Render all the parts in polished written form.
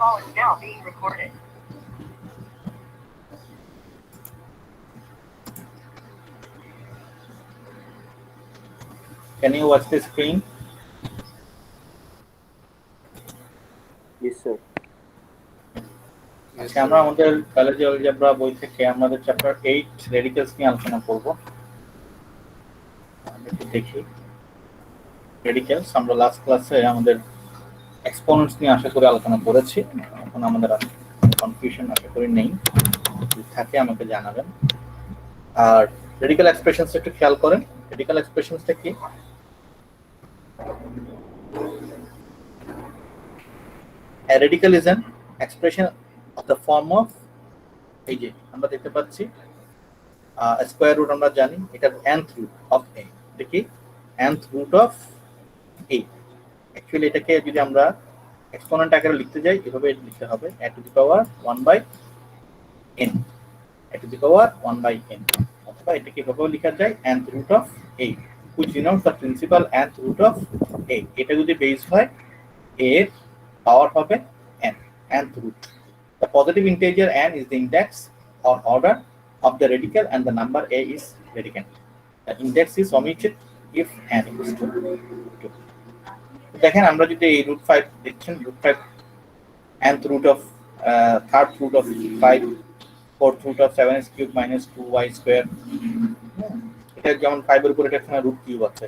call is now being recorded. Can you watch the screen? Yes, sir. আজকে আমরা আমাদের কলেজে অলজেব্রা বই থেকে আমাদের চ্যাপ্টার 8 রেডিক্যালস নিয়ে আলোচনা করব। একটু দেখি রেডিক্যালস আমরা লাস্ট ক্লাসে আমাদের এক্সপোনেন্টস নিয়ে আশা করি আলোচনা করেছি। এখন আমাদের কনফিউশন আশা করি নেই, যদি থাকে আমাকে জানাবেন। আর রেডিক্যাল এক্সপ্রেশনসটা একটু খেয়াল করেন। রেডিক্যাল এক্সপ্রেশনসটা কি? A radical is an expression of the form of, এই যে আমরা দেখতে পাচ্ছি স্কয়ার রুট, আমরা জানি এটা nth রুট অফ a, এটা কি nth root of a। Actually এটাকে যদি আমরা এক্সপোনেন্ট আকারে লিখতে যাই এভাবে লিখতে হবে a to the power 1/n, a to the power 1/n, অথবা এটাকে এভাবেও লেখা যায় nth root of a which denotes the principal nth root of a। এটা যদি বেস হয় a এর পাওয়ার হবে n, nth root। The positive integer n is the index or order of the radical and the number a is radicand. The index is omitted if n equals to 2. দেখেন আমরা যদি এই root 5 দেখছেন, root 5 nth root of third root of 5, fourth root of 7x cube minus 2y square, এটা যেমন 5 এর উপর এটা এখানে root কিউব আছে,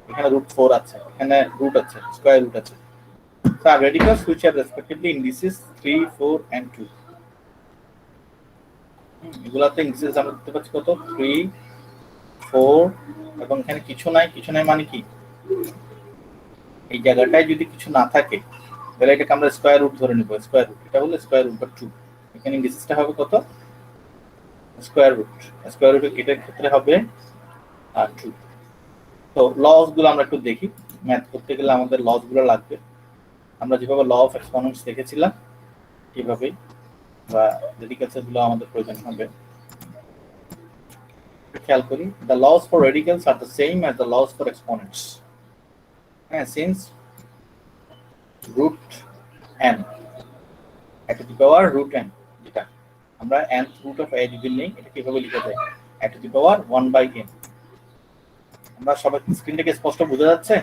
এখানে root 4 আছে, এখানে root আছে, স্কয়ার রুট আছে। So our radicals which are respectively indices 3, 4 and 2, এগুলাতে ইন্ডিসেস আমরা দেখতে পাচ্ছি কত 3, 4 এবং এখানে কিছু নাই। কিছু নাই মানে কি, এই জায়গাটায় যদি কিছু না থাকে তাহলে এটাকে আমরা স্কয়ার রুট ধরে নিব। স্কয়ার রুট এটা হলো স্কয়ার রুট 2, এখানে ইন্ডিসেসটা হবে কত স্কয়ার রুট। স্কয়ার রুট এটার ক্ষেত্রে হবে 2। তো লস গুলো আমরা একটু দেখি। ম্যাথ করতে গেলে আমাদের লস গুলো লাগবে। আমরা যেভাবে ল অফ এক্সপোনেন্টস দেখেছিলাম এইভাবেই বা রেডিক্যালস গুলো আমাদের প্রয়োজন হবে। খেয়াল করি, the laws for radicals are the same as the laws for exponents. Since root n at the power root n, যেটা আমরা nth root of a যদি নেই এটা কিভাবে লেখা যায় at the power 1/n। আমরা সবাই স্ক্রিনটাকে স্পষ্ট বোঝা যাচ্ছে?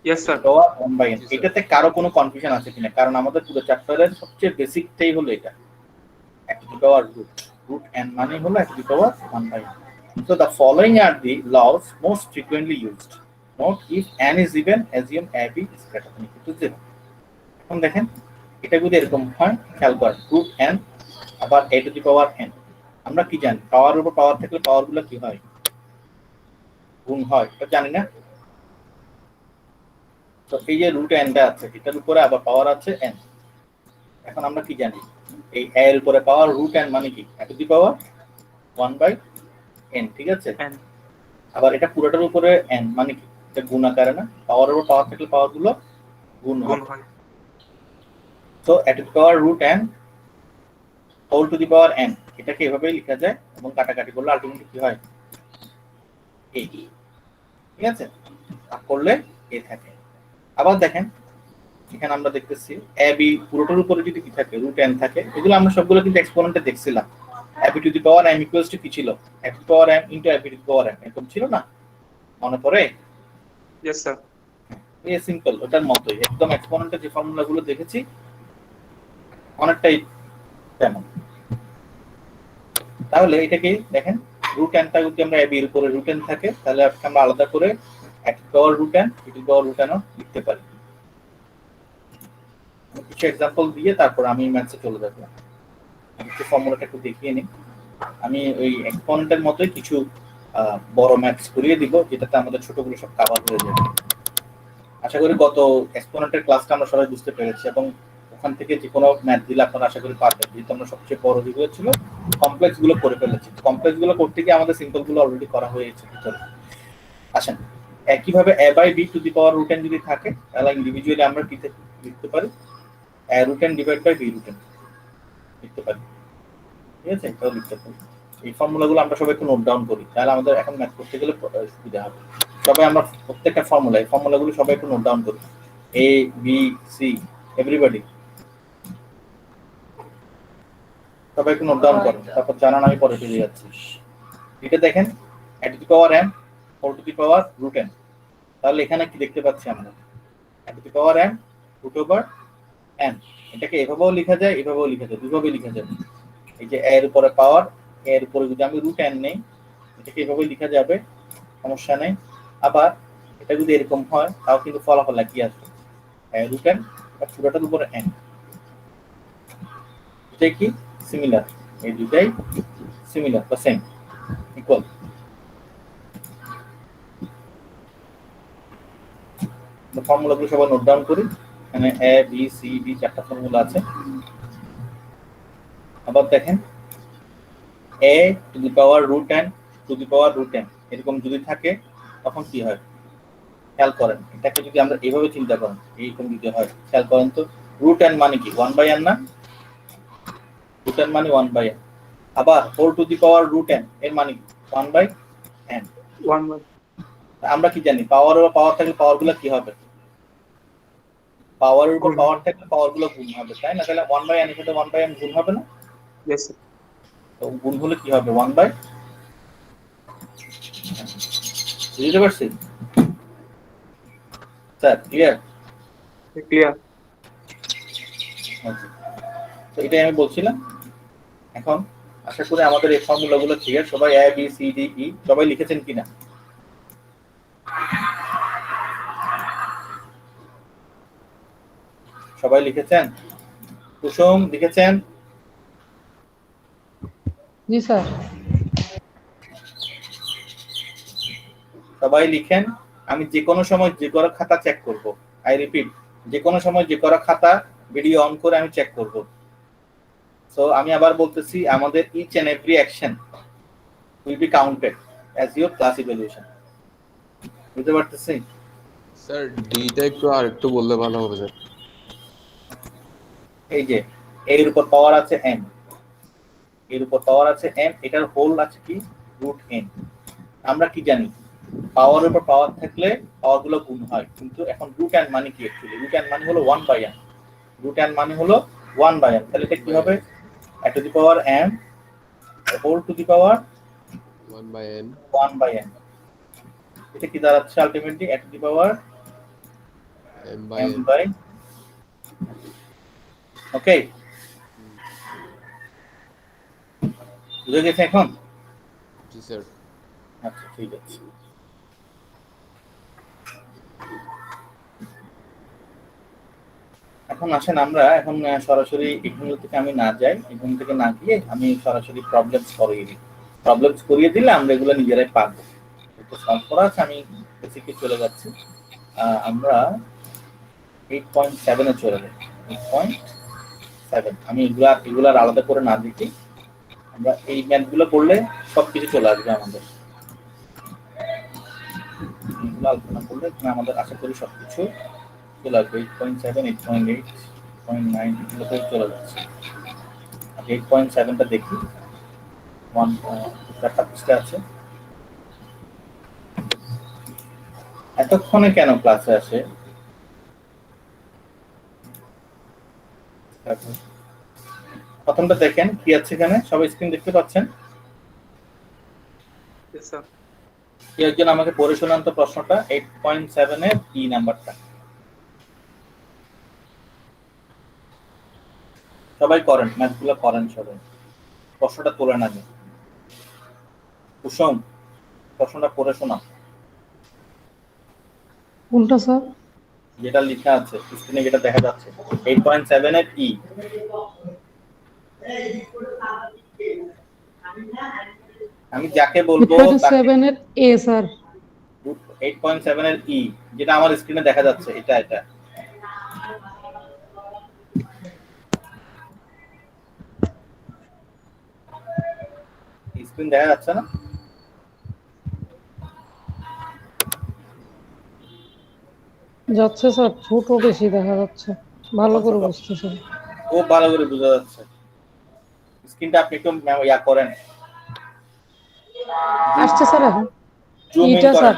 Yes sir. পাওয়ার 1/n, এটাতে কারো কোনো কনফিউশন আছে কিনা? কারণ আমাদের পুরো চ্যাপ্টারের সবচেয়ে বেসিকটাই হলো এটা at the power root n মানে হলো at the power 1/n। So the following are the laws most frequently used. Note if n is even, assume ab is greater than equal to 0। এখন দেখেন এটা যদি এরকম হয়, খেয়াল করেন root n আবার a to the power n, আমরা কি জানি পাওয়ারের উপর পাওয়ার থাকলে পাওয়ারগুলো কি হয় গুণ হয়, এটা জানি না। তো এই যে রুট n টা আছে এটার উপরে আবার পাওয়ার আছে n। এখন আমরা কি জানি এই a এর উপরে পাওয়ার রুট n মানে কি a to the power 1/n, ঠিক আছে। আবার এটা পুরোটার উপরে n মানে কি এটা গুণ আকারে না, পাওয়ারের উপর পাওয়ার থাকলে পাওয়ার গুলো গুণ হয়। তো a to the power root n whole to the power n, এটাকে এভাবেই লেখা যায় এবং কাটাকাটি করলে আলটিমেটলি কি হয় a, ঠিক আছে। আর করলে a থাকে। আবার দেখেন এখানে আমরা দেখতেছি ab পুরোটার উপরে যদি কি থাকে রুট n থাকে, এগুলো আমরা সবগুলো কিন্তু এক্সপোনেন্টে দেখছিলাম। ab to the power m equals to কি ছিল ab to the power m into ab to the power m, এরকম ছিল না, মনে পড়ে? Yes sir. এই সিম্পল ওটার মতোই একদম এক্সপোনেন্টে যে ফর্মুলাগুলো দেখেছি অনেকটাই তেমন। তাহলে এটাকে দেখেন রুট n টা যদি আমরা ab এর উপরে রুট n থাকে তাহলে আমরা আলাদা করে at the power root n to the power root n লিখতে পারি। কিছু एग्जांपल দিয়ে তারপর আমি ম্যাথসে চলে যাব। আমি একটু ফর্মুলাটা একটু দেখিয়ে নিই। আমি ওই এক্সপোনেন্টের মতোই কিছু বড় ম্যাথস করিয়ে দিব যেটাতে আমাদের ছোটগুলো সব কভার হয়ে যাবে। আশা করি গত এক্সপোনেন্টের ক্লাসটা আমরা সবাই বুঝতে পেরেছি এবং ওখান থেকে যে কোনো ম্যাথ দিলে আপনারা আশা করি পারবেন, যেহেতু আমরা সবচেয়ে বড় যেগুলো ছিল কমপ্লেক্স গুলো করে ফেলেছি। কমপ্লেক্স গুলো করতে গিয়ে আমাদের সিম্পল গুলো অলরেডি করা হয়েছে ভিতরে। আসেন একইভাবে a by b to the power root n যদি থাকে তাহলে ইন্ডিভিজুয়ালি আমরা কি লিখতে পারি a root n divided by b root n লিখতে পারি, ঠিক আছে। এটাও লিখতে পারি। এই ফর্মুলাগুলো আমরা সবাই একটু নোট ডাউন করি, তাহলে আমাদের এখন ম্যাথ করতে গেলে সুবিধা হবে। সবাই আমরা প্রত্যেকটা ফর্মুলা এই ফর্মুলাগুলো সবাই একটু নোট ডাউন করি। a b c এভরিবডি সবাই একটু নোট ডাউন করেন, তারপর জানান, আমি পরে ফিরে যাচ্ছি। এটা দেখেন a to the power m whole to the power root n। তাহলে এখানে কি দেখতে পাচ্ছি আমরা, a to the power m root over n। এটাকে এভাবেও লেখা যায়, এভাবেও লেখা যায়, দুভাবে লেখা যাবে। এই যে এর উপরে পাওয়ার, এর উপরে যদি আমি রুট n নেই, এটাকে এভাবে লেখা যাবে, সমস্যা নেই। আবার এটা যদি এরকম হয় তাও কিন্তু ফলাফল কি আসবে, রুট n আর পুরোটার উপরে n। এটাই কি সিমিলার, এই দুটাই সিমিলার বা সেম, ইকুয়াল। ফর্মুলাগুলো সবাই নোট ডাউন করি। এখানে এ বি সি ডি চারটা ফর্মুলা আছে। আবার দেখেন a to the power root n to the power root n এরকম যদি থাকে তখন কি হয় খেয়াল করেন। এটাকে যদি আমরা এইভাবে চিন্তা করেন, এইরকম যদি হয়, খেয়াল করেন তো, রুট n মানে কি 1/n না? রুট n মানে 1/n। আবার whole to the power root n এর মানে 1/n। 1 আমরা কি জানি, পাওয়ার বা পাওয়ার থাকলে পাওয়ারগুলো কি হবে, পাওয়ারের উপর গুণ। পাওয়ার থাকলে পাওয়ারগুলো গুণ হবে, তাই না? তাহলে 1/n এর সাথে 1/n গুণ হবে না? Yes, sir. তো গুণ হলে কি হবে 1/, বুঝতে পারছি স্যার? ক্লিয়ার? Clear. তো এটাই আমি বলছিলাম। এখন আশা করি আমাদের এই ফর্মুলাগুলো ক্লিয়ার। সবাই এ বি সি ডি ই সবাই লিখেছেন কিনা? সবাই লিখেছেন? কুসুম লিখেছেন? জি স্যার। সবাই লিখেন। আমি যে কোনো সময় যে কোনো খাতা চেক করব। আই রিপিট, যে কোনো সময় যে কোনো খাতা ভিডিও অন করে আমি চেক করব। সো আমি আবার বলতেছি, আমাদের each and every action will be counted as your class evaluation. বুঝতে পারতেছি? স্যার ডিটা একটু আর একটু বললে ভালো হবে স্যার। এই যে এর উপর পাওয়ার আছে m, এর উপর পাওয়ার আছে m, এটার হোল আছে কি রুট n। আমরা কি জানি, পাওয়ারের উপর পাওয়ার থাকলে পাওয়ারগুলো গুণ হয়, কিন্তু এখন রুট n মানে কি অ্যাকচুয়ালি? রুট n মানে হলো 1/n। রুট n মানে হলো 1/n। তাহলে এটা কি হবে, a to the power m whole to the power 1/n 1/n। এটা কি দাঁড়াচ্ছে ultimately a to the power m m/n। by, ওকে? বুঝে গেছে এখন? জি স্যার। আচ্ছা ঠিক আছে। এখন আসেন আমরা এখন সরাসরি এখান থেকে আমি না যাই, এখান থেকে না গিয়ে আমি সরাসরি প্রবলেমস করিয়ে দিই। প্রবলেমস করিয়ে দিলে আমরা এগুলো নিজেরাই পারবো। তো সলভ করা আছে, আমি বেসিকে চলে যাচ্ছি। আমরা 8.7 এ চলে যাই। 8.7 আমি এগুলার আলাদা করে না দেখি, আমরা এই ম্যাথগুলো করলে সবকিছু চলে আসবে আমাদের। এগুলো আলোচনা করলে আমাদের আশা করি সবকিছু চলে আসবে। 8.7 8.8 8.9 এগুলোতে চলে যাচ্ছে। 8.7টা দেখি, 1 পৃষ্ঠা আছে। এতক্ষণে কেন ক্লাসে আসে? প্রথমটা দেখেন কি আছে এখানে, সবাই স্ক্রিন দেখতে পাচ্ছেন? Yes, sir. কি একজন আমাকে পড়ে শোনান তো প্রশ্নটা, 8.7 এর কি নাম্বারটা? সবাই করেন, ম্যাথগুলো করেন সবাই, প্রশ্নটা তোলেন আগে। কুসুম প্রশ্নটা পড়ে শোনা, কোনটা স্যার? যেটা লেখা আছে স্ক্রিনে, যেটা দেখা যাচ্ছে 8.7 এর ই। আমি যাকে বলবো তাকে 8.7 এর এ স্যার। 8.7 এর ই, যেটা আমার স্ক্রিনে দেখা যাচ্ছে, এটা স্ক্রিন দেখা যাচ্ছে না? যাচ্ছে স্যার, ছোট বেশি দেখা যাচ্ছে, ভালো করে বুঝতেছেন। খুব ভালো করে বোঝা যাচ্ছে। স্ক্রিনটা আপনি একটু ইয়া করেন, আসছে স্যার এখন? জুম ইন এটা করেন। স্যার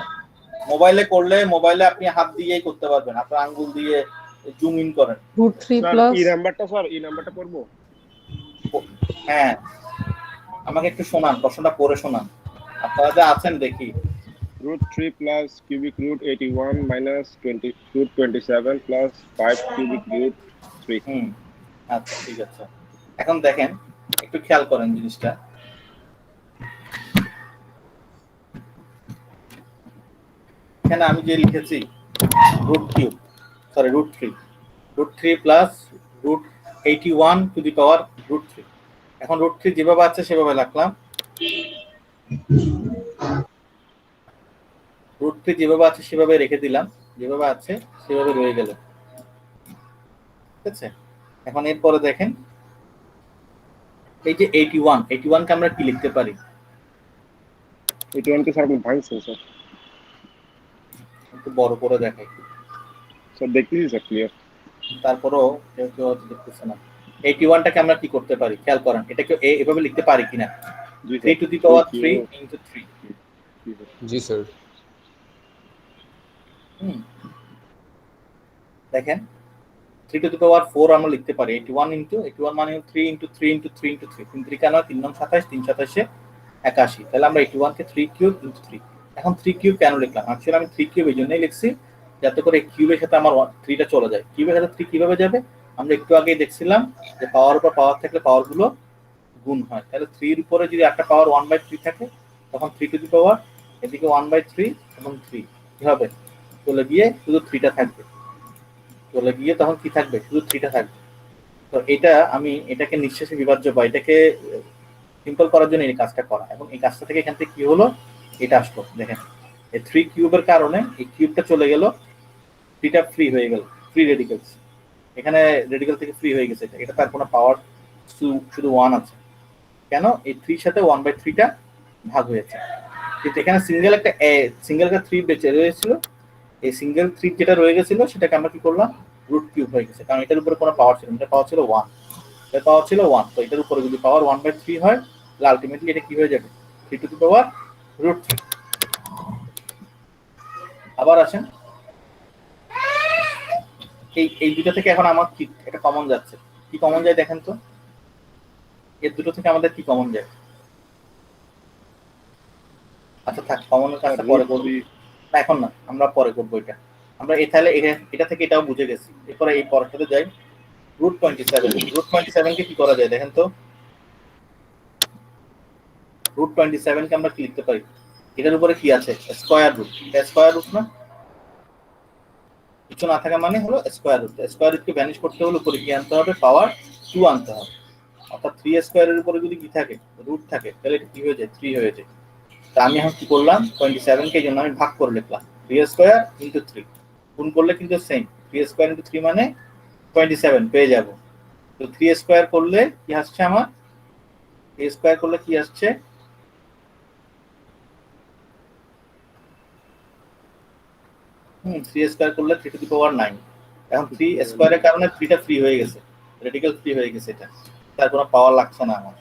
মোবাইলে করলে মোবাইলে আপনি হাত দিয়েই করতে পারবেন, আপনার আঙ্গুল দিয়ে জুম ইন করেন। √3 স্যার প্লাস এই নাম্বারটা পড়বো? হ্যাঁ, আমাকে একটু শোনান, প্রশ্নটা পড়ে শোনান। আপনারা যা আছেন দেখি। √3 plus cubic root 81 minus 20 root 27 plus 5 cubic root 3. আচ্ছা ঠিক আছে, এখন দেখেন একটু খেয়াল করেন জিনিসটা। এখানে আমি যে লিখেছি √3 প্লাস √81 টু দি পাওয়ার √3। এখন √3 যেভাবে আছে সেভাবে লিখলাম, √3 যেভাবে আছে সেভাবে রেখে দিলাম, যেভাবে আছে সেভাবে রয়ে গেল, ঠিক আছে। এখন এরপরে দেখেন এই যে 81 কে আমরা কি লিখতে পারি? 81 কে স্যার আপনি ভাঙছেন স্যার। একটু বড় করে দেখাই, স্যার দেখতেছি স্যার ক্লিয়ার। তারপরেও কেউ কেউ হয়তো দেখতেছে না। 81টাকে আমরা কি করতে পারি খেয়াল করেন, এটাকে এভাবে লিখতে পারি কিনা? 3 two the power 3 into 3। G sir. দেখেন 3 টু দি পাওয়ার 4 আমরা লিখতে পারি 81 ইনটু 81 মানে 3 ইনটু 3 ইনটু 3 ইনটু 3 3 3 কেন 3 9 27 3 27 81। তাহলে আমরা 81 কে 3 কিউব ইনটু 3। এখন 3 কিউব কেন লিখলাম? অ্যাকচুয়ালি আমি 3 কিউব এই জন্যই লিখছি যাতে করে কিউবের সাথে আমার 3টা চলে যায়। কিউবের সাথে 3 কিভাবে যাবে? আমরা একটু আগেই দেখছিলাম যে পাওয়ার উপর পাওয়ার থাকলে পাওয়ারগুলো গুণ হয়। তাহলে 3 এর উপরে যদি একটা পাওয়ার 1/3 থাকে তখন 3 টু দি পাওয়ার এদিকে 1/3 এবং 3 কি হবে? চলে গিয়ে শুধু 3টা থাকবে, চলে গিয়ে তখন কি থাকবে? শুধু 3টা থাকবে। তো এটা আমি এটাকে নিঃশেষে বিভাজ্য বা এটাকে সিম্পল করার জন্য এই কাজটা করা, এবং এই কাজটা থেকে এখান থেকে কি হলো? এটা আসলো। দেখেন এই 3 কিউবের কারণে এই কিউবটা চলে গেল, 3টা ফ্রি হয়ে গেল, ফ্রি রেডিক্যালস। এখানে রেডিক্যাল থেকে ফ্রি হয়ে গেছে, এটা তার কোনো পাওয়ার শুধু 1 আছে। কেন? এই 3 সাথে 1/3টা ভাগ হয়েছে, কিন্তু এখানে সিঙ্গেল একটা 3 বেঁচে রয়েছিল। এই সিঙ্গেল 3 যেটা রয়ে গেছিল সেটাকে আমরা কি করলাম? √3 হয়ে গেছে, কারণ এটার উপরে কোনো পাওয়ার ছিল না, এটা পাওয়ার ছিল 1, এর পাওয়ার ছিল 1। তো এটার উপরে যদি পাওয়ার 1/3 হয় তাহলে আলটিমেটলি এটা কি হয়ে যাবে? 3 টু দি পাওয়ার √3। আবার আসেন এই দুটো থেকে এখন আমার কি এটা কমন যাচ্ছে? কি কমন যায় দেখেন তো, এর দুটো থেকে আমাদের কি কমন যায়? আচ্ছা থাক, কমনের কাজটা পরে করব, এখন না, আমরা পরে করবো এটা। আমরা তাহলে এটা থেকে এটাও বুঝে গেছি। এরপরে এই পরেরটাতে যাই, √27 কে কি করা যায় দেখেন তো। √27 কে আমরা কি লিখতে পারি? এটার উপরে কি আছে? Square root. এটা স্কয়ার রুট না? কিছু না থাকা মানে হলো স্কয়ার রুট। স্কয়ার রুটকে ভ্যানিশ করতে হলে উপরে কি আনতে হবে? পাওয়ার 2 আনতে হবে। অর্থাৎ 3 স্কয়ারের উপরে যদি কি থাকে? রুট থাকে, তাহলে এটা কি হয়ে যায়? 3 হয়ে যায়। তা আমি এখন কি করলাম? 27 কে জন্য আমি ভাগ করে লিখলাম 3 স্কয়ার ইনটু 3। গুণ করলে কিন্তু সেম, 3 স্কয়ার ইনটু 3 মানে 27 পেয়ে যাব। তো 3 স্কয়ার করলে কি আসছে আমার? 3 স্কয়ার করলে কি আসছে? 3 স্কয়ার করলে 3 টু দি পাওয়ার 9। এখন 3 স্কয়ারের কারণে 3টা ফ্রি হয়ে গেছে, রেডিক্যাল ফ্রি হয়ে গেছে, এটা তার কোনো পাওয়ার লাগছে না আমার।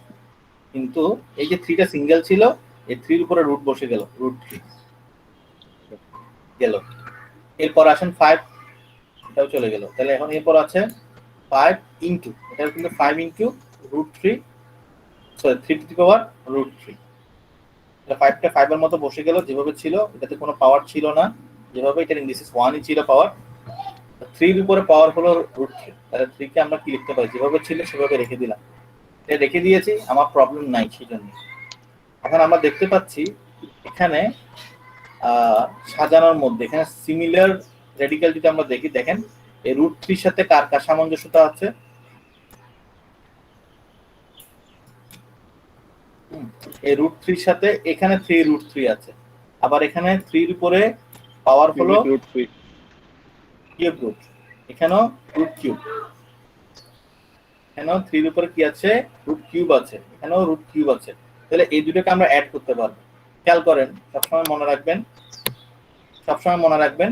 কিন্তু এই যে 3টা সিঙ্গেল ছিল, এই 3 এর উপরে রুট বসে গেল, √3 গেল। এরপর আসেন 5, এটাও চলে গেল। তাহলে এখন এরপর আছে 5 ইনটু, এটা কিন্তু 5 into √3, sorry 3 two the power √3। তাহলে 5টা 5 এর মতো বসে গেল, যেভাবে ছিল, এটাতে কোনো পাওয়ার ছিল না, যেভাবে এটার ইন্ডিসিস 1ই ছিল পাওয়ার। 3 এর উপরে পাওয়ার হলো √3। তাহলে 3 কে আমরা কি লিখতে পারি? যেভাবে ছিল সেভাবে রেখে দিলাম, এটা রেখে দিয়েছি, আমার প্রবলেম নাই সেজন্য। এখন আমরা দেখতে পাচ্ছি এখানে সাজানোর মধ্যে এখানে সিমিলার রেডিক্যাল যদি আমরা দেখি, দেখেন এই √3 সাথে কার কার সামঞ্জস্যতা আছে? এই √3 সাথে এখানে 3√3 আছে, আবার এখানে 3 এর উপরে পাওয়ার হলো কিউব রুট, এখানেও √3, এখানেও 3 এর উপরে কি আছে? √3 আছে, এখানেও √3 আছে। তাহলে এই দুটোকে আমরা অ্যাড করতে পারবো। খেয়াল করেন, সবসময় মনে রাখবেন,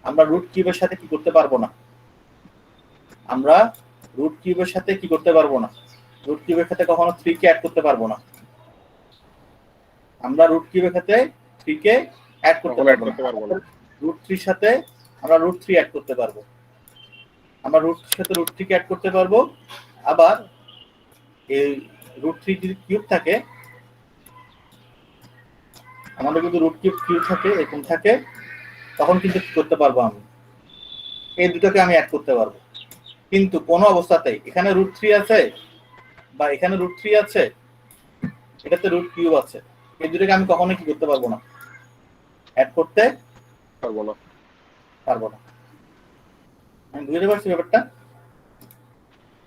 আমরা √3 সাথে কি করতে পারবো না? আমরা √3 সাথে কি করতে পারবো না? √3 সাথে কখনো 3 কে অ্যাড করতে পারবো না। আমরা √3 সাথে 3 কে অ্যাড করতে পারবো না। √3 সাথে আমরা √3 অ্যাড করতে পারবো। আমরা রুট সাথে রুট 3 কে অ্যাড করতে পারবো। আবার এই রুট 3 যদি কিউব থাকে, আমাদের যদি রুট কিউব থাকে এরকম থাকে, তখন কিন্তু কি করতে পারবো, আমি এই দুটোকে আমি অ্যাড করতে পারবো। কিন্তু কোনো অবস্থাতেই এখানে রুট 3 আছে বা এখানে রুট 3 আছে, এটাতে রুট কিউব আছে, এই দুটোকে আমি কখনোই কি করতে পারবো না, অ্যাড করতে পারবো না। পারবো না। আমি বুঝতে পারছি ব্যাপারটা?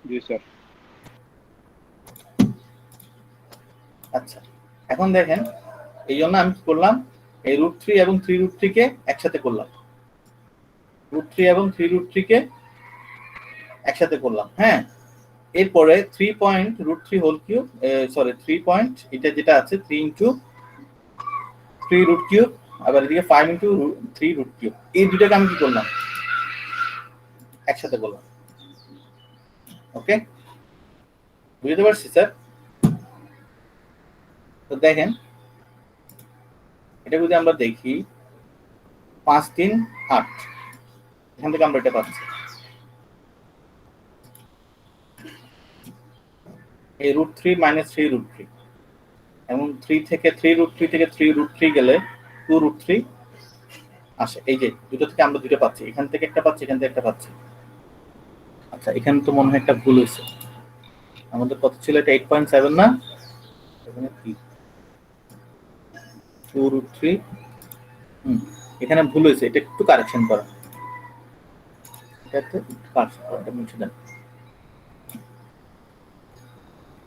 জি স্যার। আচ্ছা, এখন দেখেন, এই জন্য আমি কি করলাম, এই রুট 3 এবং 3 রুট 3 কে একসাথে করলাম, রুট 3 এবং 3 রুট 3 কে একসাথে করলাম। হ্যাঁ, এরপরে 3 point root 3 whole cube, sorry 3 point এটা যেটা আছে 3 ইনটু 3 রুট কিউব, আবার এদিকে 5 ইনটু 3 রুট কিউব, এই দুটোকে আমি কি করলাম, একসাথে করলাম। ওকে, বুঝতে পারছি স্যার? তো দেখেন, এটা যদি আমরা দেখি 5 3 8, এখান থেকে আমরা এটা পাচ্ছি, এই রুট 3 মাইনাস 3 রুট 3, এবং 3 থেকে 3 রুট 3 থেকে 3 রুট 3 গেলে 2 রুট 3 আসে। এই যে দুটো থেকে আমরা দুটো পাচ্ছি, এখান থেকে একটা পাচ্ছি, এখান থেকে একটা পাচ্ছি। আচ্ছা, এখানে তো মনে হয় একটা ভুল হয়েছে, আমাদের কত ছিল, এটা 8.7 না, এখানে কি 2 রুট 3, এখানে ভুল হয়েছে, এটা একটু কারেকশন করা, এটাতে একটু কারেকশন করা, এটা মুছে দেন।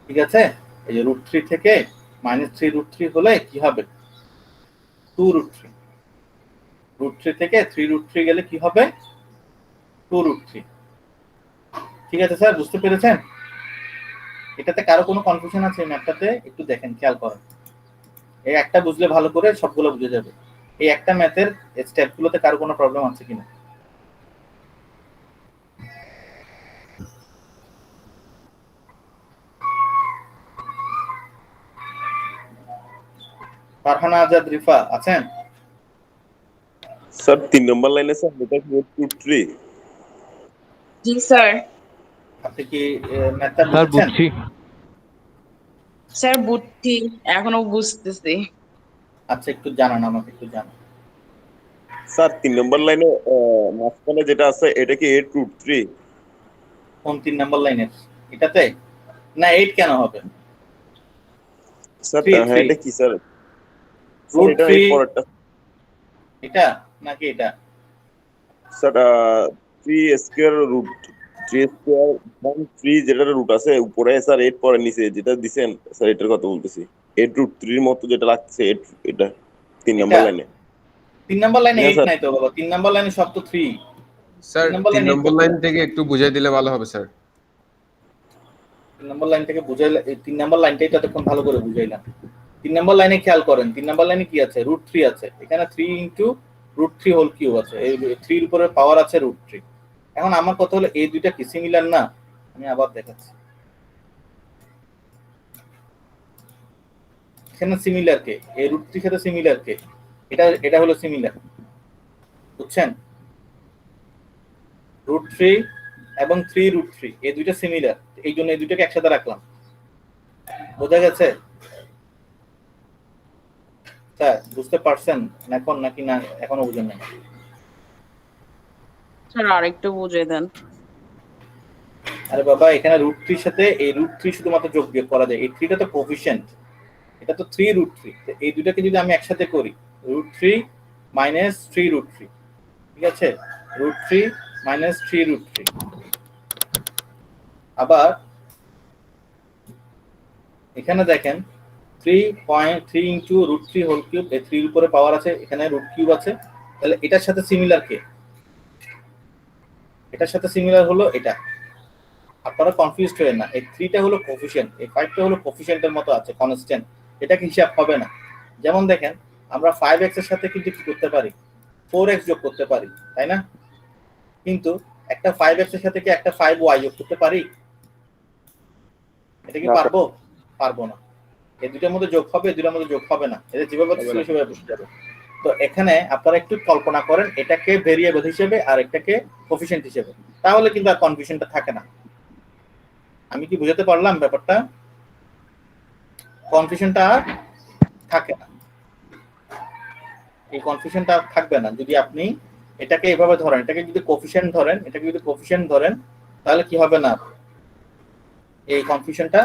ঠিক আছে, এই যে রুট 3 থেকে মাইনাস 3 রুট 3 হলে কি হবে, 2 রুট 3, রুট 3 থেকে 3 রুট 3 গেলে কি হবে, 2 রুট 3। ঠিক আছে স্যার, বুঝতে পেরেছেন? এটাতে কারো কোনো কনফিউশন আছে এই ম্যাথটাতে? একটু দেখেন, খেয়াল করেন, এই একটা বুঝলে ভালো করে সবগুলো বুঝে যাবে। এই একটা ম্যাথের স্টেপগুলোতে কারো কোনো প্রবলেম আছে কিনা? ফারহানা আজাদ রিফা আছেন? স্যার 3 নম্বর লাইনে স্যার এটা রুট 3। জি স্যার। আপনি কি ম্যাথটা স্যার বুঝছেন? বুঝছি। স্যার বুঝছি, এখনো বুঝতেছি। আচ্ছা, একটু জানান আমাকে, একটু জানান। স্যার 3 নম্বর লাইনে মাঝখানে যেটা আছে এটা কি 8 রুট 3? কোন 3 নাম্বার লাইনের? এটাতে না, 8 কেন হবে? স্যার 3 হ্যাঁ, 3 এটা কি স্যার? রুট এটা 3 পরেরটা এটা নাকি এটা? স্যার 3 স্কয়ার রুট 3 স্কয়ার 3 যেটা রুট আছে উপরে স্যার 8 পরে নিচে যেটা দিবেন স্যার, এটার কথা বলতেছি। 8 রুট 3 এর মতো যেটা লাগছে, এটা 3 নম্বর এটা লাইনে। 3 নাম্বার লাইনে হ্যাঁ, 8 স্যার। নাই তো বাবা, 3 নাম্বার লাইনে সব তো 3। স্যার 3 নাম্বার 3 লাইনে নম্বর লাইন থেকে একটু বুঝিয়ে দিলে ভালো হবে স্যার। 3 নাম্বার লাইন থেকে বুঝাইলে, এই 3 নাম্বার লাইনটাই তো এতক্ষণ ভালো করে বুঝাইলাম। 3 নাম্বার লাইনে খেয়াল করেন, 3 নাম্বার লাইনে কি আছে, রুট 3 আছে, এখানে 3 ইনটু রুট 3 হোল কিউব আছে, এই 3 এর উপরে পাওয়ার আছে রুট 3। এখন আমার কথা হলো এই দুইটা কি সিমিলার না? আমি আবার দেখাচ্ছি, এখানে সিমিলার কে, এই রুট 3 সাথে সিমিলার কে, এটা হলো সিমিলার, বুঝছেন? রুট 3 এবং 3 রুট 3 এই দুইটা সিমিলার, এই জন্য এই দুইটাকে একসাথে রাখলাম। বোঝা গেছে স্যার? বুঝতে পারছেন এখন নাকি না এখনো বুঝেন নাই? স্যার আরেকটু বুঝিয়ে দেন। আরে বাবা, এখানে রুট 3 সাথে এই রুট 3 শুধুমাত্র যোগ বিয়োগ করা যায়, এই 3টা তো কোফিশিয়েন্ট, এটা তো 3 রুট 3, তো এই দুটাকে যদি আমি একসাথে করি, রুট 3 মাইনাস 3 রুট 3, ঠিক আছে, রুট 3 মাইনাস 3 রুট 3। আবার এখানে দেখেন 3.3 ইনটু রুট 3 হোল কিউব, এই 3 এর উপরে পাওয়ার আছে, এখানে রুট কিউব আছে, তাহলে এটার সাথে সিমিলার কে, এটার সাথে সিমিলার হলো এটা। আপনারা কনফিউজড হবেন না, এই 3টা হলো কোফিশিয়েন্ট, এই 5টা হলো কোফিশিয়েন্টের মতো আছে, কনস্ট্যান্ট, এটাকে হিসাব হবে না। যেমন দেখেন, আমরা 5x এর সাথে কিন্তু কি করতে পারি, 4x যোগ করতে পারি, তাই না? কিন্তু একটা 5x এর সাথে কি একটা 5y যোগ করতে পারি? এটা কি পারবো? পারবো না। এই দুটোর মধ্যে যোগ হবে, এই দুটোর মধ্যে যোগ হবে না, এটা যেভাবে ছিল সেভাবে বসে যাবে। তো এখানে আপনারা একটু কল্পনা করেন, এটাকে ভেরিয়েবল হিসেবে আর এটাকে কোফিশিয়েন্ট হিসেবে, তাহলে কিন্তু আর কনফিউশনটা থাকে না। আমি কি বুঝাতে পারলাম ব্যাপারটা? কনফিউশনটা আর থাকে না, এই কনফিউশনটা থাকবে না যদি আপনি এটাকে এভাবে ধরেন। এটাকে যদি কোফিশিয়েন্ট ধরেন, এটাকে যদি কোফিশিয়েন্ট ধরেন, তাহলে কি হবে না, এই কনফিউশনটা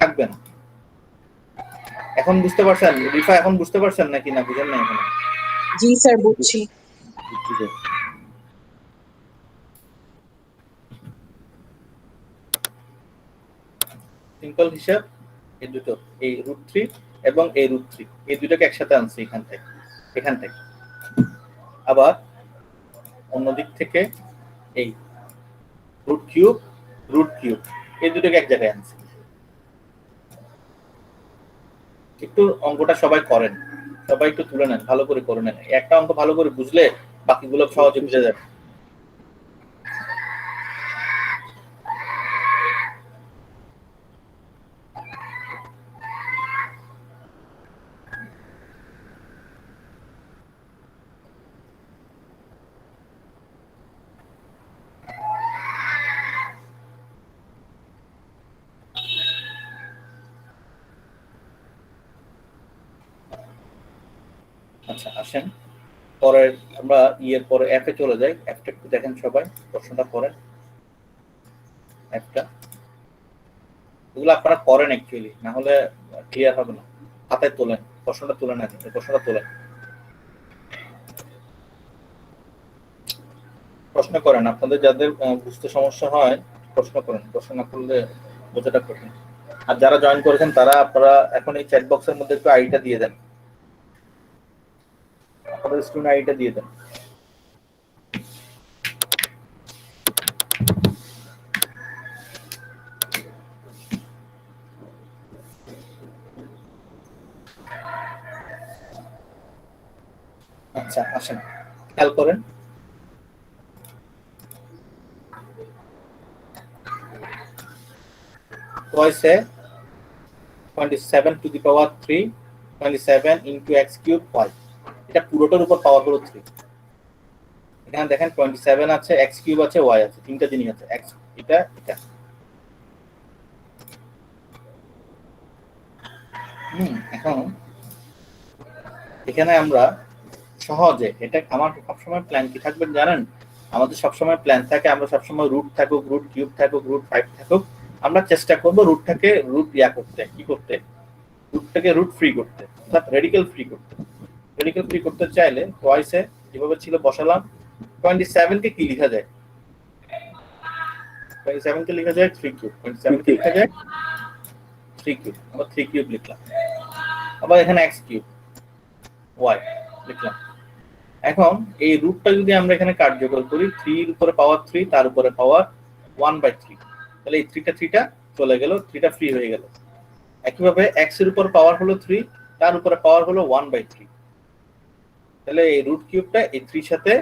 থাকবে না। এখন বুঝতে পারছেন রিফা? এখন বুঝতে পারছেন নাকি না বুঝেন না এখন? জি স্যার বুঝছি। সিম্পল হিসাব এই দুটো, এই √3 এবং এই √3, এই দুটোকে একসাথে আনছি এখান থেকে। আবার অন্য দিক থেকে এই √3 এই দুটোকে এক জায়গায় আনছি। একটু অঙ্কটা সবাই করেন, সবাই একটু তুলে নেন, ভালো করে করে নেন। একটা অঙ্ক ভালো করে বুঝলে বাকিগুলো সহজে বুঝে যাবে। আচ্ছা আসেন পরে আমরা ইয়ের পরে এফ এ চলে যাই। এফটা একটু দেখেন সবাই, প্রশ্নটা করেন এফটা। এগুলো আপনারা করেন অ্যাকচুয়ালি, না হলে ক্লিয়ার হবে না। হাতে তোলেন, প্রশ্নটা তুলে নেন, প্রশ্নটা তোলেন, প্রশ্ন করেন। আপনাদের যাদের বুঝতে সমস্যা হয় প্রশ্ন করেন, প্রশ্ন না করলে বোঝাটা কঠিন। আর যারা জয়েন করেছেন তারা আপনারা এখন এই চ্যাট বক্সের মধ্যে একটু আইডিটা দিয়ে দেন, আপনাদের স্টুডেন্ট আইডিটা দিয়ে দেন। আচ্ছা আসেন খেয়াল করেন, twice 27 to the power 3, 27 into x cube y, এটা পুরোটার উপর পাওয়ার হলো 3। এখানে দেখেন 27 আছে, x কিউব আছে, y আছে, তিনটা জিনিস আছে, x এটা এটা। এখন এখানে আমরা সহজে এটা, আমার সবসময় প্ল্যান কি থাকবেন জানেন? আমাদের সবসময় প্ল্যান থাকে, আমরা সবসময় রুট থাকুক, রুট কিউব থাকুক, রুট 5 থাকুক, আমরা চেষ্টা করব রুটটাকে করতে, কি করতে, রুটটাকে রুট ফ্রি করতে, অর্থাৎ রেডিক্যাল ফ্রি করতে। রেডিক্যাল ফ্রি করতে চাইলে টয়েসে যেভাবে ছিল বসালাম। 27 কে কি লেখা যায়? 27 কে লেখা যায় 3 কিউব। 27 কে লেখা যায় 3 কিউব, আমরা 3 কিউব লিখলাম। আবার এখানে x কিউব y লিখলাম। এখন এই রুটটা যদি আমরা এখানে কার্যকর করি, 3 এর উপরে পাওয়ার 3, তার উপরে পাওয়ার 1/3, তাহলে এই 3টা চলে গেল, 3টা ফ্রি হয়ে গেল। একইভাবে x এর উপর পাওয়ার হলো 3, তার উপরে পাওয়ার হলো 1/3, তাহলে এই রুট কিউবটা এই 3 সাথে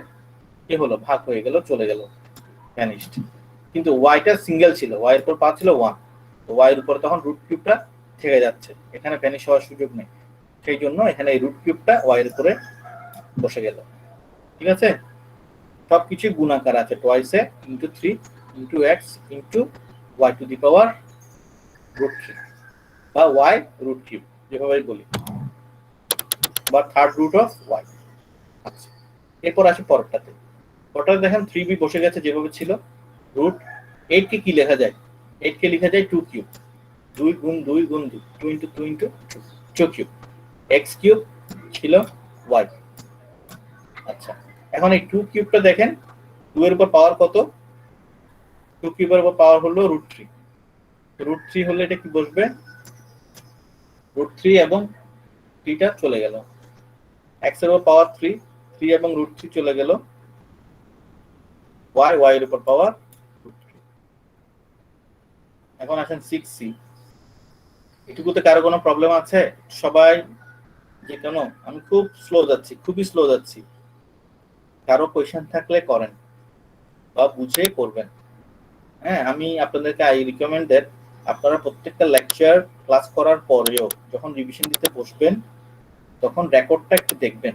কি হলো, ভাগ হয়ে গেল, চলে গেল, ভ্যানিশড। কিন্তু ওয়াইটা সিঙ্গেল ছিল, ওয়াই এর উপর পাওয়ার ছিল 1, তো ওয়াই এর উপর তখন রুট কিউবটা থেকে যাচ্ছে, এখানে ভ্যানিশ হওয়ার সুযোগ নেই। সেই জন্য এখানে এই রুট কিউবটা ওয়াই এর উপরে বসে গেল। ঠিক আছে, সবকিছু গুণাকার আছে, টয়েসে into 3 into x into y to the power √3 বা ওয়াই রুট কিউব যেভাবে বলি, বা থার্ড রুট অফ ওয়াই। আচ্ছা এরপর আসি পরেরটাতে। পরেরটা দেখেন 3b বসে গেছে যেভাবে ছিল। রুট 8 কে কি লেখা যায়? 8 কে লেখা যায় 2 কিউব, 2 গুণ 2 গুণ 2, 2 into 2 into 2 cube. X cube ছিল ওয়াই। আচ্ছা এখন এই 2 কিউবটা দেখেন, 2 এর উপর পাওয়ার কত? 2 কিউবের উপর পাওয়ার হলো √3। √3 হলে এটা কি বসবে? √3 এবং 3টা চলে গেল। x এর উপর পাওয়ার 3, 3 এবং √3 চলে গেল। y এর উপর পাওয়ার √3। এখন আসেন 6c। এটুকুতে কারো কোনো প্রবলেম আছে? সবাই যে কেন আমি খুব স্লো যাচ্ছি, খুবই স্লো যাচ্ছি। কারো কোয়েশ্চেন থাকলে করেন বা বুঝে করবেন। হ্যাঁ, আমি আপনাদেরকে আই রিকমেন্ডেড আপনারা প্রত্যেকটা লেকচার ক্লাস করার পরেও যখন রিভিশন দিতে বসবেন তখন রেকর্ডটা একটু দেখবেন।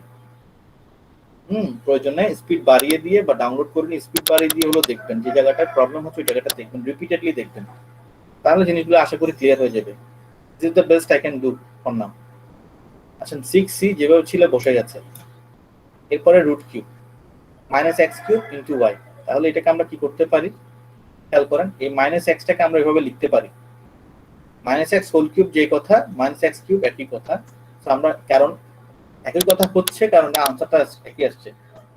প্রয়োজনে স্পিড বাড়িয়ে দিয়ে বা ডাউনলোড করে নিয়ে স্পিড বাড়িয়ে দিয়ে হলো দেখবেন, যে জায়গাটায় প্রবলেম হচ্ছে ওই জায়গাটা দেখবেন, রিপিটেডলি দেখবেন, তাহলে জিনিসগুলো আশা করি ক্লিয়ার হয়ে যাবে। This is the best I can do for now. আচ্ছা 6c যেভাবে ছিল বসে গেছে। এরপরে root cube minus x cube into y. তাহলে এটাকে আমরা কি করতে পারি খেয়াল করেন, এই মাইনাস এক্সটাকে আমরা এভাবে লিখতে পারি মাইনাস এক্স হোল কিউব, যে কথা মাইনাস এক্স কিউব একই কথা। তো আমরা কারণ একই কথা হচ্ছে কারণ আনসারটা একই আসছে।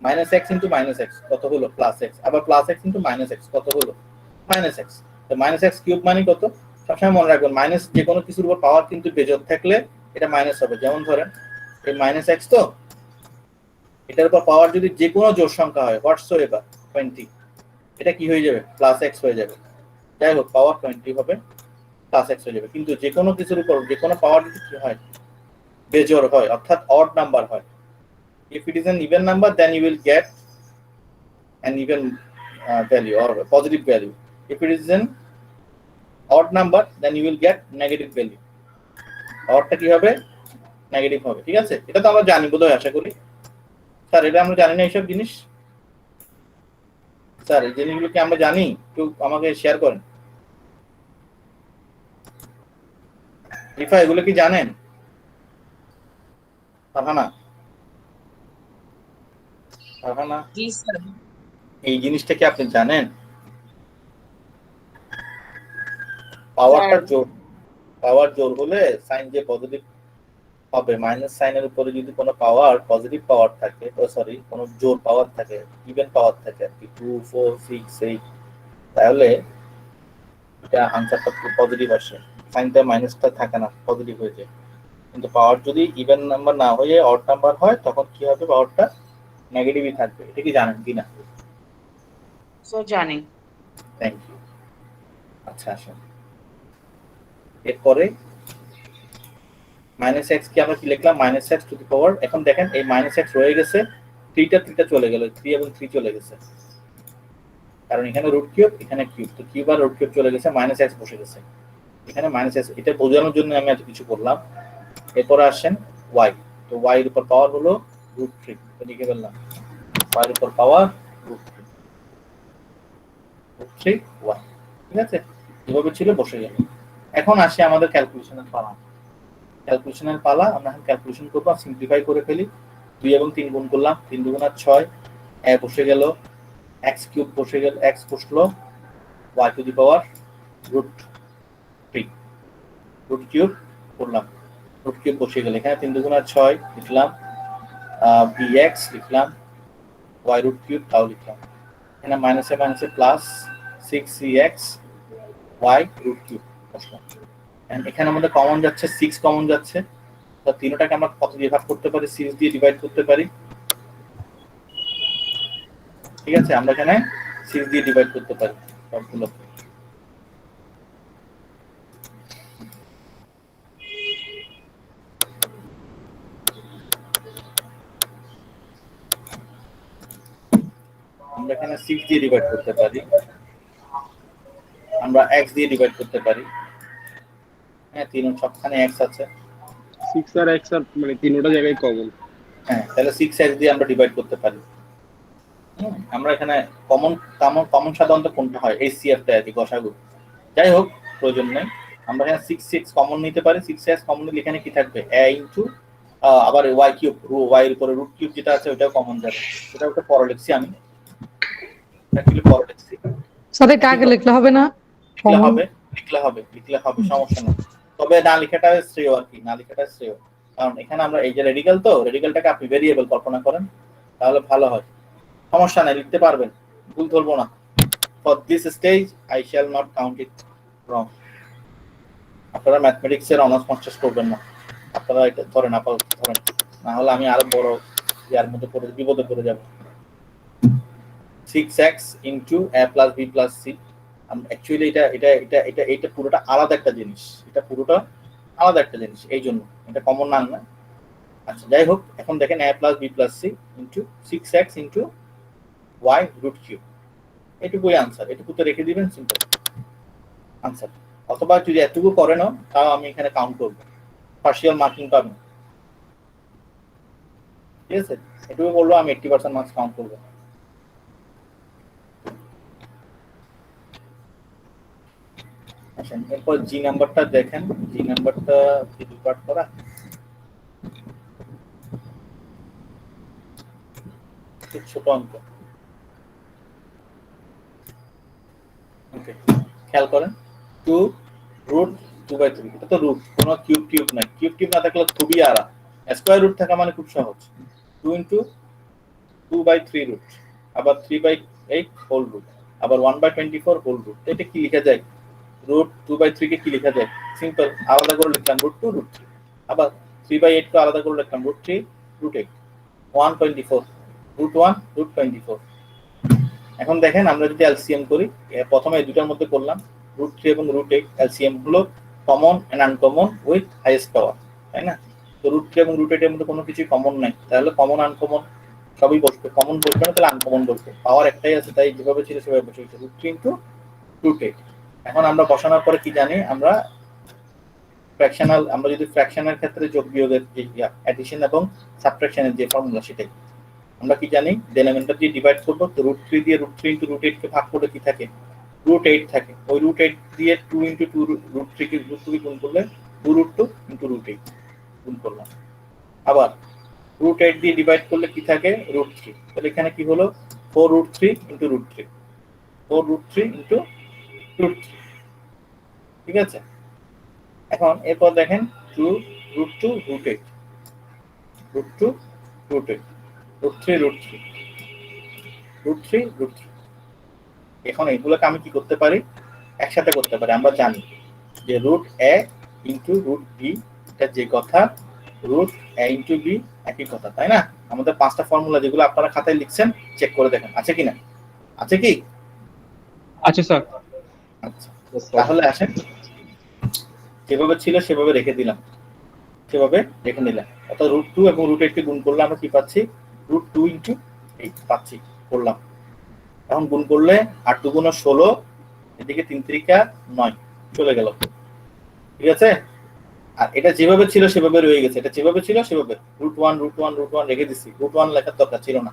Minus x into minus x কত হলো প্লাস এক্স, আবার plus x into minus x কত হলো মাইনাস এক্স। তো মাইনাস এক্স কিউব মানে কত, সবসময় মনে রাখবেন মাইনাস যে কোনো কিছুর উপর পাওয়ার কিন্তু বেজোড় থাকলে এটা মাইনাস হবে। যেমন ধরেন এই মাইনাস এক্স, তো এটার উপর পাওয়ার যদি যে কোনো জোড় সংখ্যা হয় হোয়াটসো এভার 20, এটা কি হয়ে যাবে প্লাস এক্স হয়ে যাবে। যাই হোক পাওয়ার 20 হবে প্লাস এক্স হয়ে যাবে। কিন্তু যে কোনো কিছুর উপর যে কোনো পাওয়ার যদি কি হয় বেজোড় হয় অর্থাৎ অড নাম্বার হয়, if it is an even number then you will get an even value or positive value. If it is an odd number then you will get negative value. oddটা কি হবে নেগেটিভ হবে। ঠিক আছে, এটা তো আমরা জানি বোধহয় আশা করি। স্যার এটা আমরা জানি না এইসব জিনিস, স্যার এই জিনিসগুলো কি আমরা জানি, একটু আমাকে শেয়ার করেন। রিফা এগুলো কি জানেন? ফারহানা ফারহানা জি স্যার। এই জিনিসটা কি আপনি জানেন? পাওয়ারটা জোর, পাওয়ার জোর হলে সাইন যে পজিটিভ হবে, মাইনাস সাইনের উপরে যদি কোনো পাওয়ার পজিটিভ পাওয়ার থাকে, ও সরি কোনো জোর পাওয়ার থাকে, ইভেন পাওয়ার থাকে আর কি 2 4 6 8, তাহলে এটা আনসারটা পজিটিভ আসে, সাইনটা মাইনাসটা থাকে না পজিটিভ হয়ে যায়। কিন্তু পাওয়ার যদি ইভেন নাম্বার না হয়ে অড নাম্বার হয় তখন কি হবে পাওয়ারটা নেগেটিভই থাকবে। এটা কি জানেন কিনা? স্যার জানি। Thank you. আচ্ছা আসেন এরপরে মাইনাস এক্স কি আমরা কি লিখলাম minus x to the power. এখন দেখেন এই মাইনাস এক্স রয়ে গেছে, 3টা চলে গেল, 3 এবং 3 চলে গেছে, কারণ এখানে রুট কিউব এখানে কিউব, তো কিউব আর রুট কিউব চলে গেছে, মাইনাস এক্স বসে গেছে এখানে মাইনাস এক্স। এটা বোঝানোর জন্য আমি এত কিছু করলাম। এরপরে আসেন ওয়াই, তো ওয়াই এর উপর পাওয়ার হলো রুট 3, তো লিখে ফেললাম ওয়াই এর উপর পাওয়ার রুট 3 ওয়াই। ঠিক আছে, এভাবে ছিল বসে গেল। এখন আসি আমাদের ক্যালকুলেশনের পালা। ক্যালকুলেশনের পালা, আমরা এখন ক্যালকুলেশন করব, সিম্পলিফাই করে ফেলি। 2 এবং 3 গুণ করলাম, 3 2 6, এ বসে গেল, x কিউব বসে গেল, x বসলো, y to the power root 3, root cube করলাম, রুট কিউব বসে গেল। এখানে 3 2 6 লিখলাম, bx লিখলাম, y রুট কিউব তাও লিখলাম। এখানে মাইনাসে মাইনাসে plus 6cx y root cube বসলাম। এখানে আমাদের কমন যাচ্ছে 6 কমন যাচ্ছে, তো তিনটাকে আমরা কত দিয়ে ভাগ করতে পারি 6 দিয়ে ডিভাইড করতে পারি। ঠিক আছে, আমরা এখানে 6 দিয়ে ডিভাইড করতে পারি সবগুলো। আমরা এখানে 6 দিয়ে ডিভাইড করতে পারি, আমরা x দিয়ে ডিভাইড করতে পারি। হ্যাঁ, তিন সবখানে x আছে, 6 আর x আর মানে তিনটা জায়গায় কমন। হ্যাঁ, তাহলে 6x দিয়ে আমরা ডিভাইড করতে পারি। আমরা এখানে কমন কমন কমন সাধারণত কোনটা হয় HCF টা আর কি, গসাগু। যাই হোক প্রয়োজন নেই, আমরা এখানে 6 কমন নিতে পারি। 6x কমন নিলে এখানে কি থাকবে a ইনটু আবার y কিউব, y এর উপরে রুট কিউব যেটা আছে ওটাও কমন যাবে। সেটা ওটা পরে লিখছি আমি, অ্যাকচুয়ালি পরে লিখছি। স্যার এটা আগে লিখলে হবে না? লিখলে হবে সমস্যা নেই, তবে না লেখাটা শ্রেয় আর কি, না লেখাটা শ্রেয়। কারণ এখানে আমরা এই যে রেডিক্যাল, তো রেডিক্যালটাকে আপনি ভেরিয়েবল কল্পনা করেন তাহলে ভালো হয়। সমস্যা নাই, লিখতে পারবেন, ভুল ধরবো না। For this stage I shall not count it wrong. আপনারা ম্যাথমেটিক্স এর অনার্স মাস্টার্স করবেন না, আপনারা এটা ধরেন আপাতত ধরেন, না হলে আমি আরো বড় ইয়ার মধ্যে পড়ে বিপদে পড়ে যাব। 6x into a plus b plus c, actually এটা পুরোটা আলাদা একটা জিনিস, এটা পুরোটা আলাদা একটা জিনিস, এই জন্য এটা কমন নাম না। আচ্ছা যাই হোক, এখন দেখেন a plus b plus c into 6x into y root cube, এটুকুই আনসার। এটুকুতে রেখে দিবেন, সিম্পল আনসার। অথবা যদি এতটুকু করেন তাও আমি এখানে কাউন্ট করব, পার্শিয়াল মার্কিং পাবেন। ঠিক আছে, এটুকু বলবো, আমি 80% মার্কস কাউন্ট করবো। আচ্ছা, এরপর জি নাম্বারটা দেখেন। জি নাম্বারটা কি পার্ট করা? খুব ছোট অঙ্ক। ওকে, খেয়াল করেন, 2 রুট 2/3, এটা তো রুট, কোনো কিউব নাই। কিউব না থাকলে খুবই আরাম। স্কয়ার রুট থাকা মানে খুব সহজ। 2 ইনটু 2/3 রুট, আবার 3/8 হোল রুট, আবার 1/24 হোল রুট। এটা কি লেখা যায়? রুট 2/3 কে কি লেখা যায়? সিম্পল, আলাদা করে লিখলাম রুট 2 রুট 3, আবার 3/8 কে আলাদা করে লিখলাম রুট 3 রুট 8, 124 রুট 1 রুট 24। এখন দেখেন আমরা যদি এলসিএম করি, প্রথমে এই দুটার মধ্যে করলাম রুট 3 এবং রুট 8, এলসিএম হলো common and uncommon with highest power, তাই না? তো রুট 3 এবং রুট 8 এর মধ্যে কোনো কিছু কমন নাই, তাহলে কমন আনকমন সবই বসবে। কমন বসবে না, তাহলে আনকমন বসবে। পাওয়ার একটাই আছে, তাই যেভাবে ছিল সেভাবে বসে গেছে, রুট 3 ইনটু রুট 8। এখন আমরা বসানোর পরে কি জানি, আমরা ফ্র্যাকশনাল, আমরা যদি ফ্র্যাকশনের ক্ষেত্রে যোগ বিয়োগের যে অ্যাডিশন এবং সাবট্রাকশনের যে ফর্মুলা, সেটাই আমরা কি জানি, ডিনোমিনেটর দিয়ে ডিভাইড করব। তো রুট 3 দিয়ে রুট 3 ইনটু রুট 8 কে ভাগ করলে কি থাকে? রুট 8 থাকে। ওই রুট 8 দিয়ে 2 ইনটু 2 রুট 3 কে রুট 2 কে গুণ করলে 2 রুট 2 ইনটু রুট 8 গুণ করলাম। আবার রুট 8 দিয়ে ডিভাইড করলে কি থাকে? রুট 3। তাহলে এখানে কি হলো? 4 root 3 into root 3, 4 root 3 into root 3। ঠিক আছে? এখন এরপর দেখেন 2 root 2 root 8, root 2 root 8, root 3 root 3, root 3 root 3। এখন এইগুলোকে আমি কি করতে পারি? একসাথে করতে পারি। আমরা জানি যে রুট এ ইন্টু রুট বি, এটা যে কথা, রুট এ ইন্টু বি একই কথা, তাই না? আমাদের 5টা ফর্মুলা যেগুলো আপনারা খাতায় লিখছেন, চেক করে দেখেন আছে কিনা। আছে কি? আচ্ছা স্যার। আচ্ছা, তাহলে আসেন, যেভাবে ছিল সেভাবে রেখে দিলাম, সেভাবে রেখে নিলাম। অর্থাৎ রুট 2 এবং রুট 8 কে গুণ করলে আমরা কি পাচ্ছি? রুট 2 ইনটু 8 পাচ্ছি, করলাম। এখন গুণ করলে 8 2 গুণ 16, এদিকে 3 3 9 চলে গেল। ঠিক আছে? আর এটা যেভাবে ছিল সেভাবে রয়ে গেছে, এটা যেভাবে ছিল সেভাবে রুট 1 রুট 1 রুট 1 রেখে দিছি। রুট 1 লেখার দরকার ছিল না,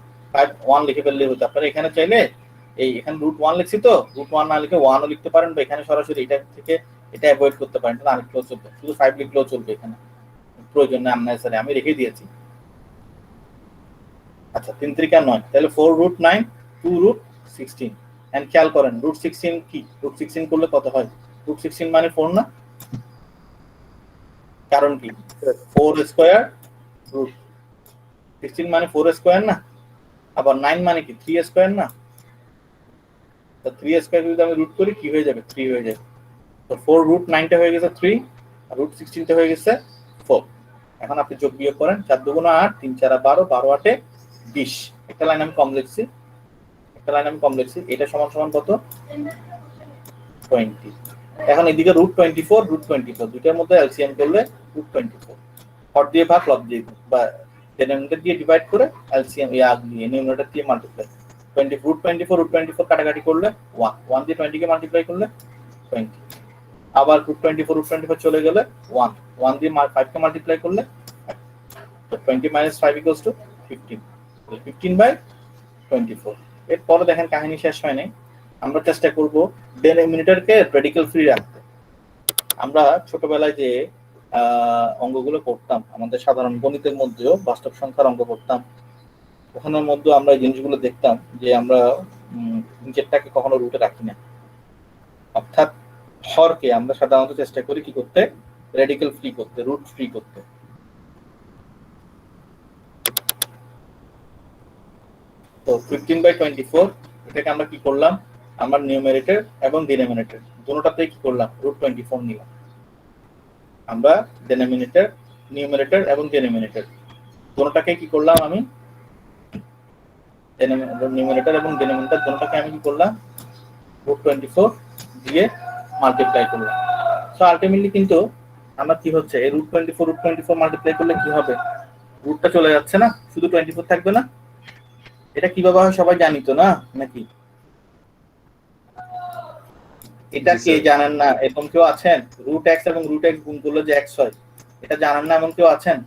1 লিখে ফেললে হতো। আপনারা এখানে চাইলে এখানে রুট 1 লিখছি, তো রুট 1 না লিখে 1 ও লিখতে পারেন, বা এখানে সরাসরি এটা থেকে এটা অ্যাভয়েড করতে পারেন, এটা আরেকটাও চলবে, শুধু 5 লিখলেও চলবে, এখানে প্রয়োজন নেই আননেসারি, আমি রেখে দিয়েছি। আচ্ছা, 3 3 9, তাহলে 4 রুট 9 2 রুট 16। এন্ড খেয়াল করেন রুট 16 কি? রুট 16 করলে কত হয়? রুট 16 মানে 4 না? কারণ কি? 4 স্কয়ার রুট 16 মানে 4 স্কয়ার না? আবার 9 মানে কি? 3 স্কয়ার না? তো 3 স্কয়ার যদি আমি রুট করি কি হয়ে যাবে? 3 হয়ে যাবে। তো 4 রুট 9 টা হয়ে গেছে 3, আর রুট 16 টা হয়ে গেছে 4। এখন আপনি যোগ বিয়োগ করেন, 4 2 8, 3 4 12, 12 8 20। একটা লাইন আমি কম লিখছি, এটা সমান সমান কত? 20। এখন এদিকে রুট 24 রুট 24, দুইটার মধ্যে এলসিএম করলে রুট 24, হর দিয়ে ভাগ লব দিয়ে বা ডিনোমিনেটর দিয়ে ডিভাইড করে এলসিএম দিয়ে নিউমারেটর দিয়ে মাল্টিপ্লাই। 20 রুট 24 কাটাকাটি করলে 1, 1 দিয়ে 20 কে মাল্টিপ্লাই করলে 20, আবার রুট 24 চলে গেলে 1, 1 দিয়ে 5 কে মাল্টিপ্লাই করলে 20 - 5 = 15, 15/24। এরপরে দেখেন কাহিনী শেষ হয় নাই, আমরা চেষ্টা করব ডিনোমিনেটরকে রেডিক্যাল ফ্রি রাখতে। আমরা ছোটবেলায় যে অঙ্কগুলো করতাম, আমাদের সাধারণ গণিতের মধ্যেও বাস্তব সংখ্যার অঙ্ক করতাম, ওখানের মধ্যে আমরা এই জিনিসগুলো দেখতাম যে আমরা নিচেরটাকে কখনো রুটে রাখি না, অর্থাৎ হরকে আমরা সাধারণত চেষ্টা করি কি করতে? রেডিক্যাল ফ্রি করতে, রুট ফ্রি করতে। তো 15/24 এটাকে আমরা কি করলাম? আমরা নিউমারেটর এবং ডিনোমিনেটর দুটোটাতেই কি করলাম? রুট 24 নিলাম। আমরা নিউমারেটর এবং ডিনোমিনেটর দুটোটাকে কি করলাম? আমি নিউমারেটর এবং ডিনোমিনেটর দুটোটাকে আমি কি করলাম? রুট 24 দিয়ে মাল্টিপ্লাই করলাম। সো আলটিমেটলি কিন্তু আমার কি হচ্ছে, এই রুট 24 মাল্টিপ্লাই করলে কি হবে? রুটটা চলে যাচ্ছে না, শুধু 24 থাকবে না? এটা কিভাবে হয় সবাই জানি তো না নাকি? এটা কে জানেন না? এরকম কেউ আছেন? রুট এক্স এবং রুট এক্স গুণ করলে যে এক্স হয়, এটা জানেন না এমন কেউ আছেন?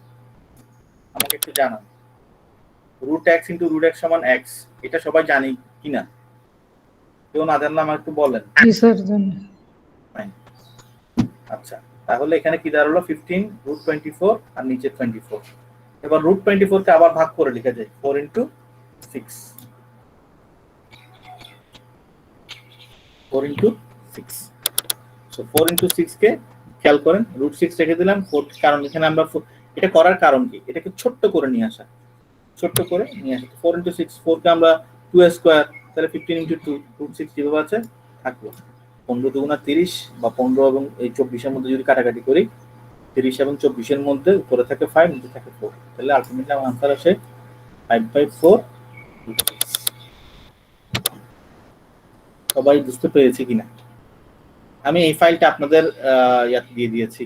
আমাকে একটু জানান। Root x into root x সমান এক্স, এটা সবাই জানি কিনা? কেউ না জানলে আমাকে একটু বলেন। জি স্যার জানি। আচ্ছা, তাহলে এখানে কি দাঁড়ালো 15 রুট 24 আর নিচে 24। এবার রুট 24 কে আবার ভাগ করে লিখা যায় 4 ইন্টু 6, 4 ইন্টু 6। সো 4 ইন্টু 6 কে খেয়াল করেন, রুট 6 রেখে দিলাম 4, কারণ এখানে আমরা এটা করার কারণ কি, এটাকে ছোট্ট করে নিয়ে আসা, ছোট্ট করে নিয়ে আসা। 4 ইন্টু 6, 4 কে আমরা 2 স্কয়ার, তাহলে 15 ইন্টু 2 রুট 6 যেভাবে আছে থাকলো। 15 দুগুণা 30 বা 15 এবং এই 24 এর মধ্যে যদি কাটাকাটি করি, 30 এবং 24 এর মধ্যে উপরে থাকে 5, নিচে থাকে 4, তাহলে আলটিমেটলি আমার आंसर আসে 5/4 রুট 6। সবাই বুঝতে পেরেছে কিনা? আমি এই ফাইলটা আপনাদের ইয়াতে দিয়ে দিয়েছি,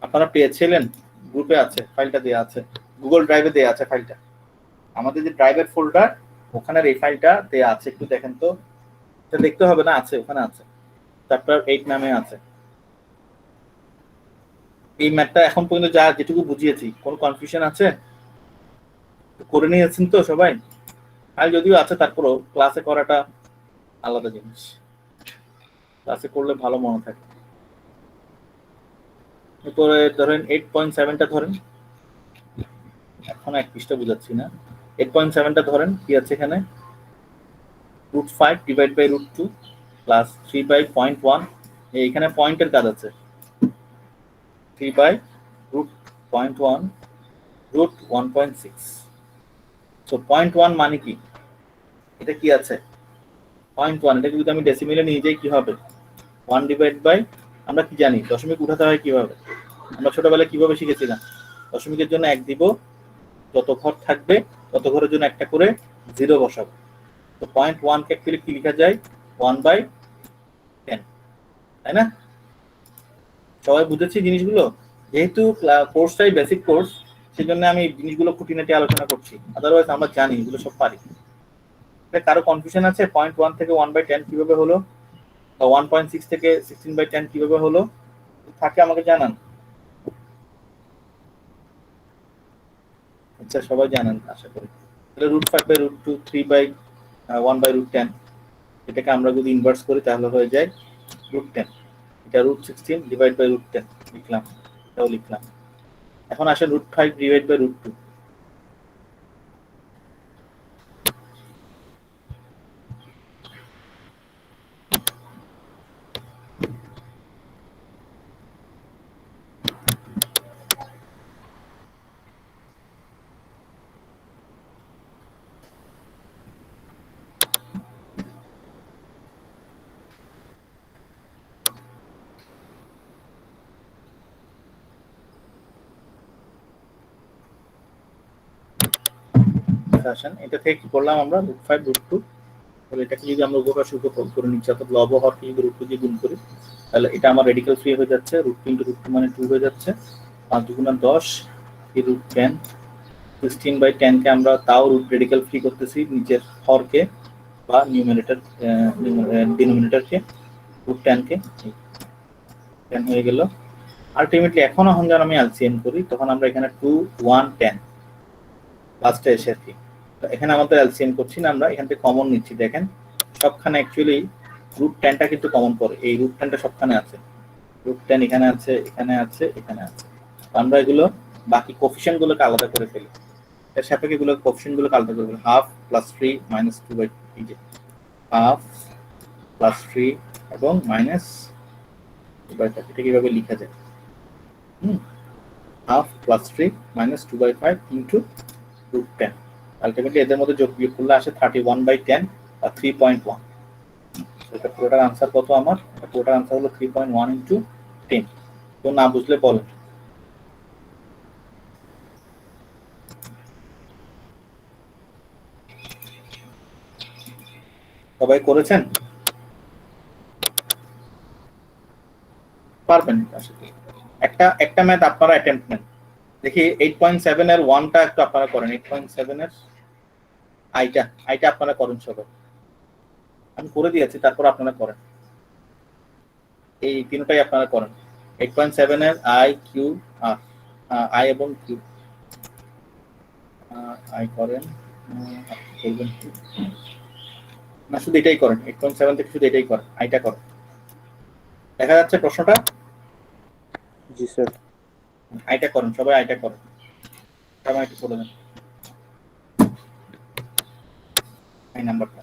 আপনারা পেয়েছিলেন, গ্রুপে আছে, ফাইলটা দেয়া আছে, গুগল ড্রাইভে দেয়া আছে ফাইলটা। আমাদের যে ড্রাইভের ফোল্ডার, ওখানে এই ফাইলটা দেয়া আছে, একটু দেখেন তো। এটা দেখতে হবে না, আছে, ওখানে আছে, চ্যাপ্টার 8 নামে আছে। এই ম্যাথটা এখন পর্যন্ত যা যেটুকু বুঝিয়েছি, কোনো কনফিউশন আছে? করে নিয়েছেন তো সবাই? আর যদিও আছে, তারপরও ক্লাসে করাটা আলাদা জিনিস, ক্লাসে করলে ভালো মনে থাকে। এরপরে ধরেন 8.7টা ধরেন, এখন এক পৃষ্ঠা বুঝাচ্ছি না, 8.7টা ধরেন, কি আছে এখানে, root 5 divide by root 2 plus 3/0.1, এইখানে পয়েন্টের কাজ আছে, 3/√0.1 রুট 1.6। সো 0.1 মানে কি, এটা কি আছে 0.1, এটাকে যদি আমি ডেসিমেলে নিয়ে যাই কি হবে, 1 ডিভাইড বাই, আমরা কি জানি দশমিক উঠাতে হয় কিভাবে, আমরা ছোটবেলায় কিভাবে শিখেছিলাম, দশমিকের জন্য 1 দিব, যত ঘর থাকবে তত ঘরের জন্য একটা করে 0 বসাবো। তো 0.1 কে অ্যাকচুয়ালি কি লেখা যায়, 1/10, তাই না? সবাই বুঝেছি জিনিসগুলো? যেহেতু কোর্সটাই বেসিক কোর্স, সেজন্য আমি জিনিসগুলো খুঁটিনাটি আলোচনা করছি, আদারওয়াইজ আমরা জানি এগুলো সব পারি। কারো কনফিউশন আছে 0.1 থেকে 1/10 কিভাবে হলো, বা 1.6 থেকে 16/10 কিভাবে হলো, থাকে আমাকে জানান। আচ্ছা, সবাই জানেন আশা করি। তাহলে √5/√2 3/1/√10, এটাকে আমরা যদি ইনভার্স করি তাহলে হয়ে যায় √10। এটা √16 ডিভাইড বাই √10 লিখলাম, এটাও লিখলাম। এখন আসে √5 ডিভাইড বাই √2। আসেন, এটা থেকে কি করলাম আমরা, √5 √2, তাহলে এটাকে যদি আমরা উভয় পাশে উপর করে নিচ্ছি, অর্থাৎ লব হরকে যদি √2 দিয়ে গুণ করি, তাহলে এটা আমার রেডিক্যাল ফ্রি হয়ে যাচ্ছে, √2 * √2 মানে 2 হয়ে যাচ্ছে, 5 দুগুণা 10 √10, 16/10 কে আমরা তাও রেডিক্যাল ফ্রি করতেছি নিচের হরকে বা নিউমারেটর ডিনোমিনেটরকে, √10 কে 10 হয়ে গেল। আলটিমেটলি এখন যখন আমি এলসিএম করি, তখন আমরা এখানে 2 1 10 লাস্টে এসে আর কি, এখানে আমাদের এলসিএম করছি না, আমরা এখান থেকে কমন নিচ্ছি। দেখেন সবখানে অ্যাকচুয়ালি √10টা কিন্তু কমন পড়ে, এই √10টা সবখানে আছে, √10 এখানে আছে, এখানে আছে, এখানে আছে। আমরা এগুলো বাকি কোফিশিয়েন্ট গুলোকে আলাদা করে ফেলি, এর সাপেক্ষে এগুলো কোফিশিয়েন্ট গুলোকে আলাদা করে ফেলি, হাফ প্লাস 3 মাইনাস 2/3, এই যে হাফ প্লাস 3 এবং মাইনাস 2/5, এটা কিভাবে লেখা যায়, half plus 3 minus 2/5 into √10, ultimately এদের মধ্যে যোগ বিয়োগ করলে আসে 31/10 বা 3.1। এটা পুরোটার আনসার কত আমার, এটা পুরোটার আনসার হলো 3.1 ইন্টু 10। তো না বুঝলে বলেন। সবাই করেছেন? পারবেন আশা করি। একটা ম্যাথ আপনারা অ্যাটেম্প্ট নেন, দেখি 8.7 এর 1টা একটু আপনারা করেন, 8.7 এর আইটা আপনারা করেন সবাই, আমি করে দিয়েছি, তারপর আপনারা করেন, এই তিনটাই আপনারা করেন। 8.7 এর আই কিউ আর আই এবং কিউ আই করেন, আপনি করবেন কি? না শুধু এটাই করেন, 8.7 থেকে শুধু এটাই করেন, আইটা করেন। দেখা যাচ্ছে প্রশ্নটা? জি স্যার। আইটা করেন, সবাই আইটা করেন, সবাই একটু করে দেন আই নাম্বারটা।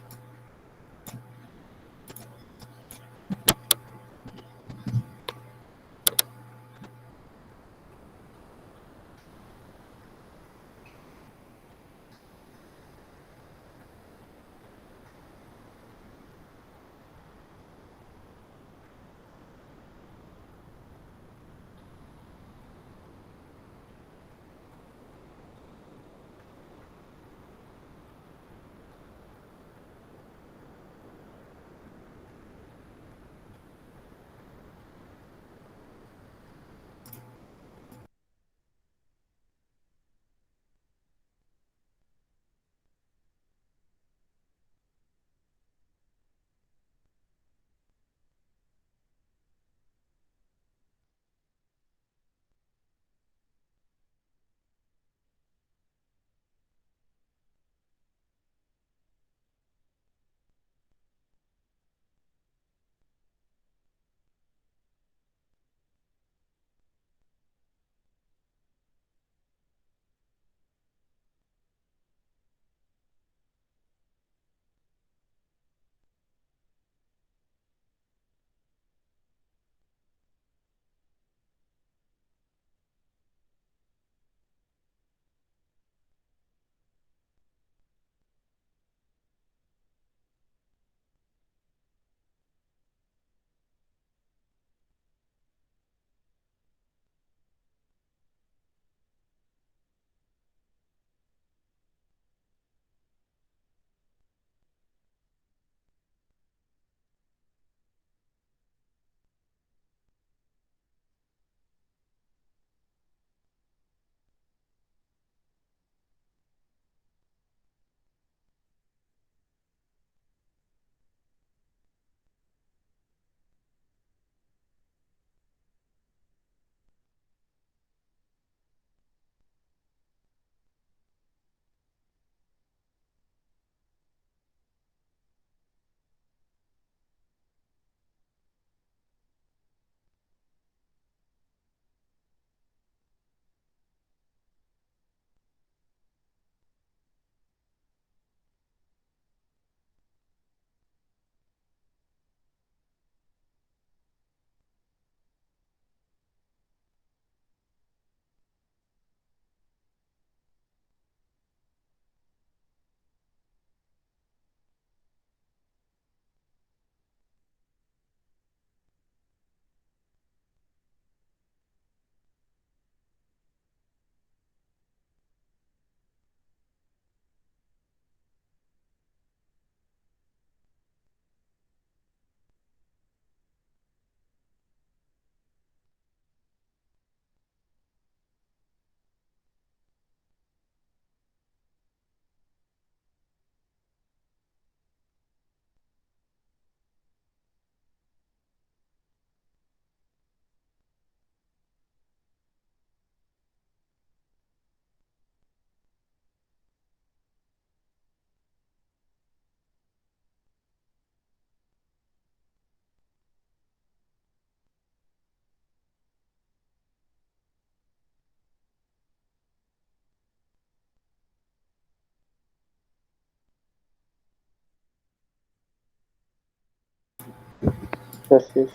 স্যার শেষ।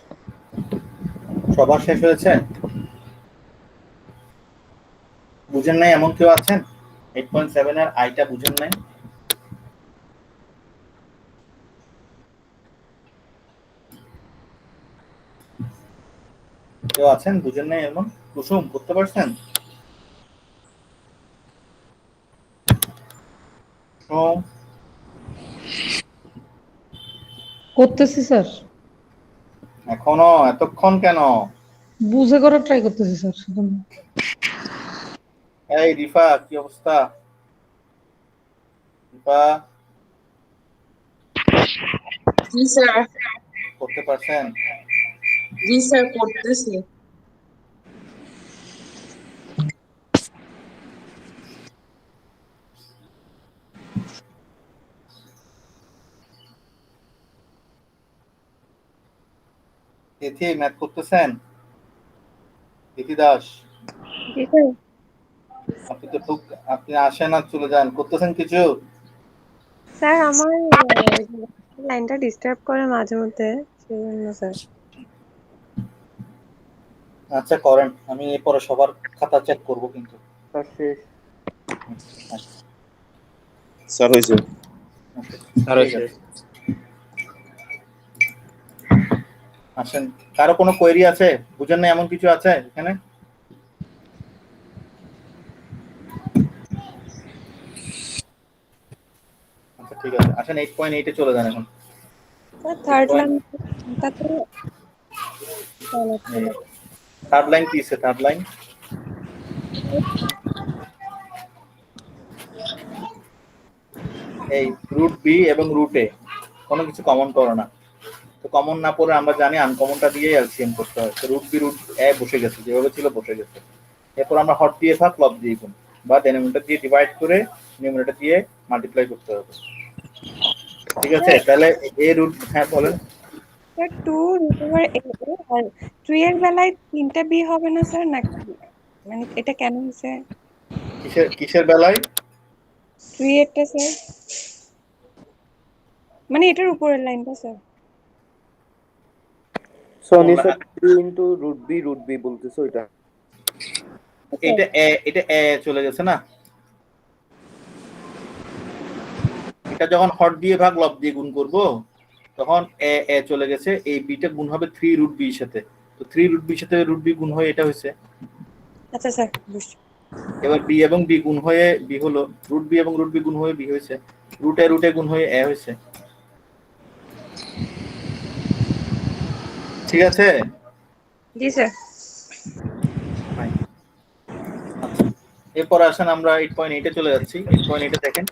সবার শেষ হয়েছে? বুঝেন নাই এমন কেউ আছেন? 8.7 এর আইটা বুঝেন নাই? কেউ আছেন বুঝেন নাই এমন? কুসুম করতে পারছেন? কুসুম করতেছি স্যার, এখনো এতক্ষণ কেন? বুঝে করার ট্রাই করতেছি স্যার শুধু। এই রিফা কি অবস্থা? রিফা জি স্যার। করতে পারছেন? জি স্যার, করতেছি। তিথি ম্যাথ করতেছেন? তিথি দাস, জি স্যার। আপনি তো খুব, আপনি আসেন আর চলে যান, করতেছেন কিছু? স্যার আমার লাইনটা ডিস্টার্ব করে মাঝে মধ্যে, সেজন্য স্যার। আচ্ছা করেন, আমি এরপরে সবার খাতা চেক করব কিন্তু। স্যার হয়েছে। ঠিক আছে। আসেন, কারো কোনো কোয়েরি আছে, বুঝেন না এমন কিছু আছে এখানে? আচ্ছা ঠিক আছে, আসেন 8.8 এ চলে যান এখন। স্যার থার্ড লাইনটা তো থার্ড লাইন কি আছে? থার্ড লাইন এই রুট বি এবং রুট এ কোনো কিছু কমন করো না, তো কমন না পড়ে আমরা জানি আনকমনটা দিয়ে এলসিএম করতে হয়। তো রুট বি রুট এ বসে গেছে, যেভাবে ছিল বসে গেছে। এরপর আমরা হর দিয়ে ভাগ, লব দিয়ে গুণ, বা ডেনোমিনেটর দিয়ে ডিভাইড করে নিউমারেটর দিয়ে মাল্টিপ্লাই করতে হবে। ঠিক আছে, তাহলে এ রুট, হ্যাঁ বলেন। স্যার 2 রুট ওভার এ আর 3 এর বেলায় 3টা বি হবে না স্যার, নাকি মানে এটা কেন হয়েছে? কিসের কিসের বেলায়? 3 এরটা স্যার, মানে এটার উপরের লাইনটা sir. Soni sir 3 into root B বলতেছো এটা? এটা এ চলে গেছে না, এটা যখন হর দিয়ে ভাগ লব দিয়ে গুণ করব তখন এ এ চলে গেছে, এই বিটা গুণ হবে 3 রুট বি এর সাথে, তো 3 রুট বি এর সাথে রুট বি গুণ হয়ে এটা হয়েছে। আচ্ছা স্যার বুঝছি। এবার বি এবং বি গুণ হয়ে বি হলো, রুট বি এবং রুট বি গুণ হয়ে বি হয়েছে, রুটে গুণ হয়ে এ হয়েছে। ঠিক আছে? জি স্যার। আচ্ছা, এরপর আসেন আমরা 8.8 এ চলে যাচ্ছি। 8.8 এ দেখেন,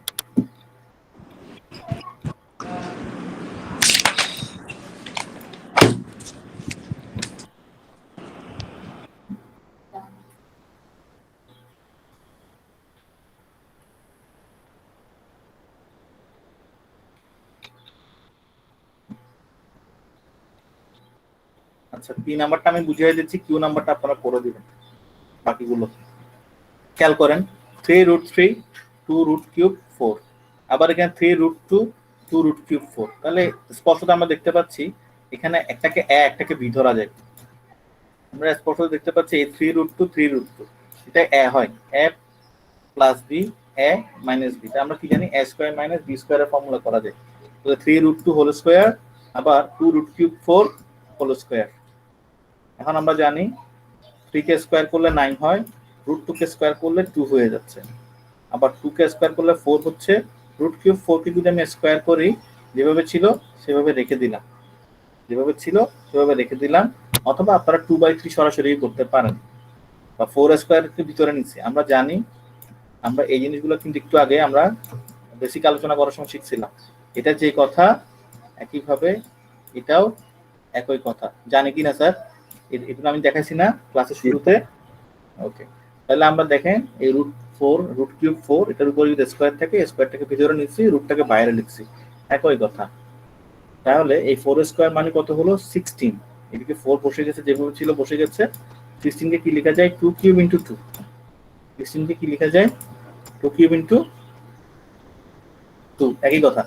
আচ্ছা পি নাম্বারটা আমি বুঝিয়ে দিচ্ছি, কিউ নাম্বারটা আপনারা করে দিবেন বাকিগুলো। খেয়াল করেন, 3 রুট 3, 2 রুট কিউব 4, আবার এখানে 3 রুট 2, 2 রুট কিউব 4। তাহলে স্পষ্টত আমরা দেখতে পাচ্ছি এখানে একটাকে এ একটাকে বি ধরা যায়। আমরা স্পষ্ট দেখতে পাচ্ছি এই 3 রুট 2, 3 রুট 2 এটা এ হয়, এ প্লাস বি, এ মাইনাস বি। আমরা কি জানি, এ স্কয়ার মাইনাস বি স্কয়ারের ফর্মুলা করা যায়। তো 3 রুট 2 হোল স্কয়ার, আবার 2 রুট কিউব 4 হোল স্কয়ার। এখন আমরা জানি 3 কে স্কয়ার করলে 9 হয়, রুট 2 কে স্কয়ার করলে 2 হয়ে যাচ্ছে, আবার 2 কে স্কয়ার করলে 4 হচ্ছে। রুট কিউব 4 কে যদি আমি স্কয়ার করি, যেভাবে ছিল সেভাবে রেখে দিলাম, যেভাবে ছিল সেভাবে রেখে দিলাম, অথবা আপনারা 2/3 সরাসরি করতে পারেন, বা 4 স্কয়ারকে ভিতরে নিচ্ছে। আমরা জানি, আমরা এই জিনিসগুলো কিন্তু একটু আগে আমরা বেসিক আলোচনা করার সময় শিখছিলাম। এটা যে কথা একইভাবে এটাও একই কথা, জানি কি না স্যার? এটা আমি দেখাইছি না ক্লাসের শুরুতে? ওকে, তাহলে আমরা দেখেন এই রুট 4 রুট কিউব 4 এটার উপর যদি স্কয়ার থাকে, স্কয়ারটাকে ভিতরে নিচ্ছি, রুটটাকে বাইরে লিখছি, একই কথা। তাহলে এই 4 স্কয়ার মানে কত হলো? 16। এদিকে 4 বসে গেছে, যেভাবে ছিল বসে গেছে। 16 কে কি লেখা যায়? 2 কিউব ইনটু 2। 16 কে কি লেখা যায়? 2 কিউব ইনটু 2, একই কথা,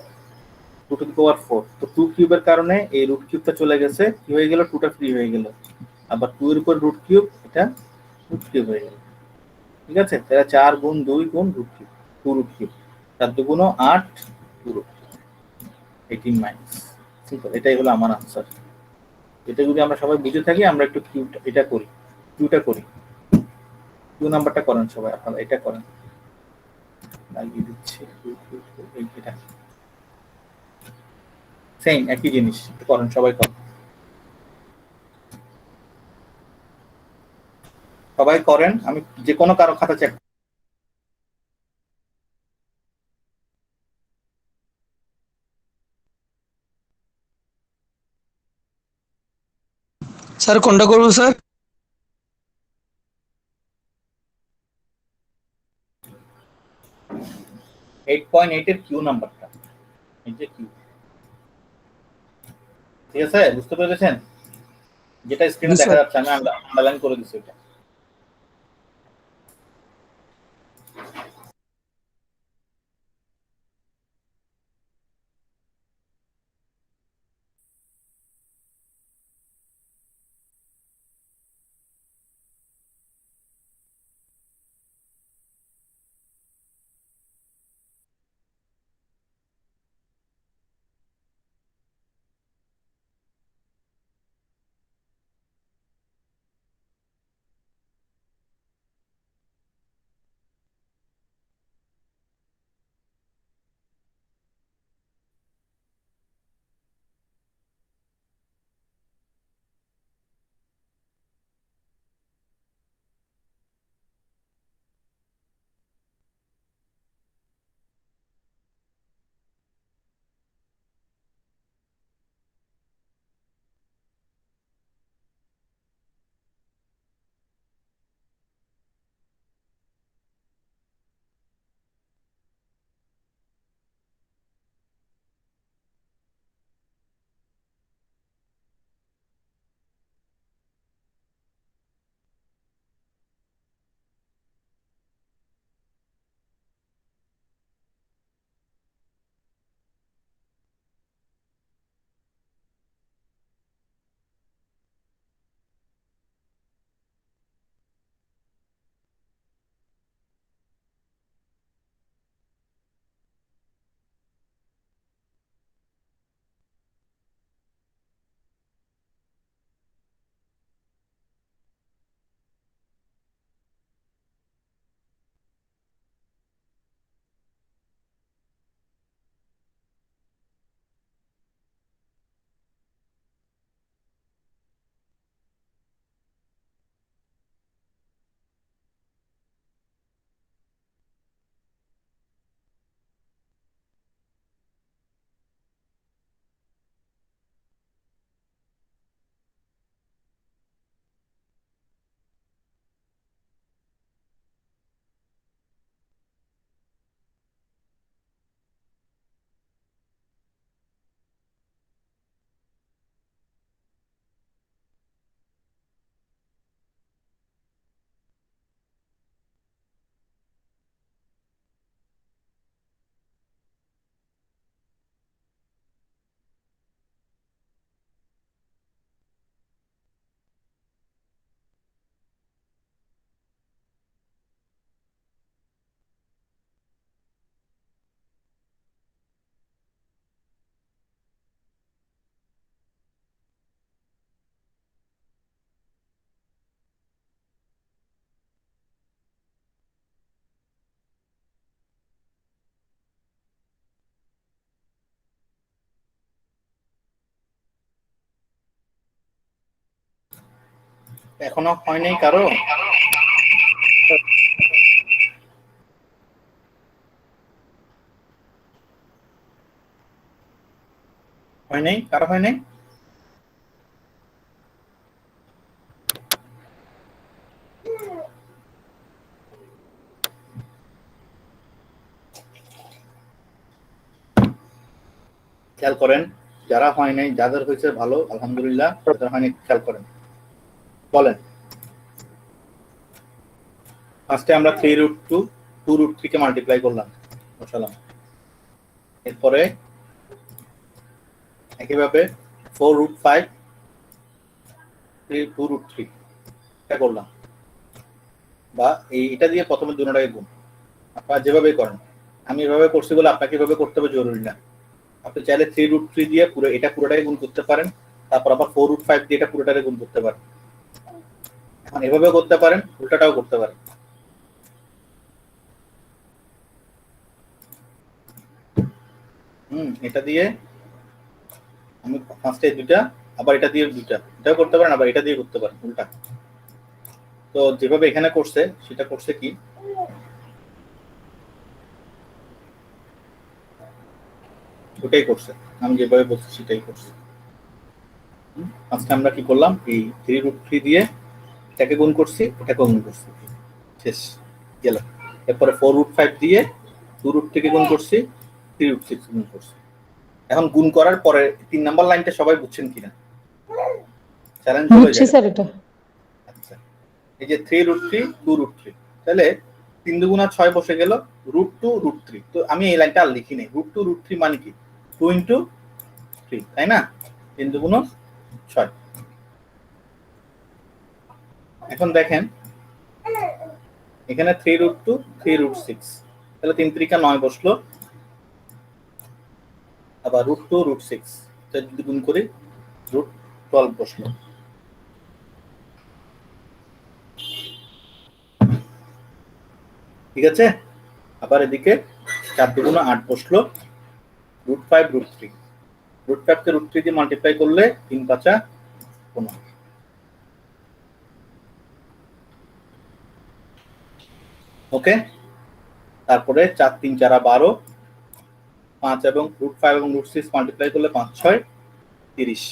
2 টু দি পাওয়ার 4। তো 2 কিউবের কারণে এই রুট কিউবটা চলে গেছে, কি হয়ে গেল? 2টা ফ্রি হয়ে গেল, আবার 2 এর উপর রুট কিউব, এটা রুট কিউব হয়ে গেল। ঠিক আছে, তাহলে 4 গুণ 2 গুণ রুট কিউব, 2 রুট কিউব, 4 দুগুণ 8, 2 রুট 18 মাইনাস। সিম্পল, এটাই হলো আমার আনসার। এটা যদি আমরা সবাই বুঝে থাকি, আমরা একটু কিউটা এটা করি, কিউটা করি, কিউ নাম্বারটা করেন সবাই, আপনারা এটা করেন, লাগিয়ে দিচ্ছি এটা সেম একই জিনিস করেন, সবাই করেন, সবাই করেন। আমি যে কোনো কারো খাতা চেক। স্যার কোনটা করবো স্যার? 8.8 এর কিউ নাম্বারটা, এই যে কিউ। ঠিক আছে, বুঝতে পেরেছেন? যেটা স্ক্রিনে জি, দেখা স্যার। যাচ্ছে আমি আন্ডারলাইন করে দিচ্ছি এটা। এখনো হয় নাই কারো? হয় নাই কারো? হয় নাই? খেয়াল করেন, যারা হয় নাই, যাদের হয়েছে ভালো আলহামদুলিল্লাহ, যাদের হয়নি খেয়াল করেন, বলেন। ফার্স্টে আমরা 3√2 2√3 কে মাল্টিপ্লাই করলাম, বসালাম। এরপরে একইভাবে 4√5 2√3 এটা করলাম, বা এটা দিয়ে প্রথমে দুটোটাকে গুণ। আপনারা যেভাবে করেন, আমি এভাবে করছি বলে আপনাকে এভাবে করতে হবে জরুরি না। আপনি চাইলে 3√3 দিয়ে পুরোটাকে গুণ করতে পারেন, তারপর আবার 4√5 দিয়ে এটা পুরোটাকে গুণ করতে পারেন। এখন এভাবেও করতে পারেন, উল্টাটাও করতে পারেন। এটা দিয়ে আমি ফার্স্টে দুইটা, আবার এটা দিয়ে দুইটা, এটাও করতে পারেন, আবার এটা দিয়ে করতে পারেন উল্টা। তো যেভাবে এখানে করছে সেটা করছে কি, ওটাই করছে, আমি যেভাবে বলছি সেটাই করছে। আজকে আমরা কি করলাম, এই 3√3 দিয়ে এটাকে গুণ করছি, এটাকে গুণ করছি, শেষ গেল। এরপরে 4√5 দিয়ে 2√3 গুণ করছি, 3√6 গুণ করছি। এখন গুণ করার পরে 3 নাম্বার লাইনটা সবাই বুঝছেন কিনা? চ্যালেঞ্জ হয়ে বুঝছি যায়। স্যার এটা। আচ্ছা, এই যে 3√3 2√3, তাহলে 3 দুগুণা 6 বসে গেল, √2√3। তো আমি এই লাইনটা আর লিখি নাই, √2√3 মানে কি 2 × 3, তাই না? 3 দুগুণা 6। এখন দেখেন এখানে 3√2 3√6, তাহলে 3 × 3 = 9 বসলো, আবার √2√6 যদি গুণ করি √12 বসলো। ঠিক আছে, আবার এদিকে 4 দুগুণা 8 বসলো, √5√3, √5 কে √3 দিয়ে মাল্টিপ্লাই করলে 3 × 5 = 15। ওকে, তারপরে 4 3 4 12, 5 এবং √5 এবং √6 মাল্টিপ্লাই করলে 5 6 30।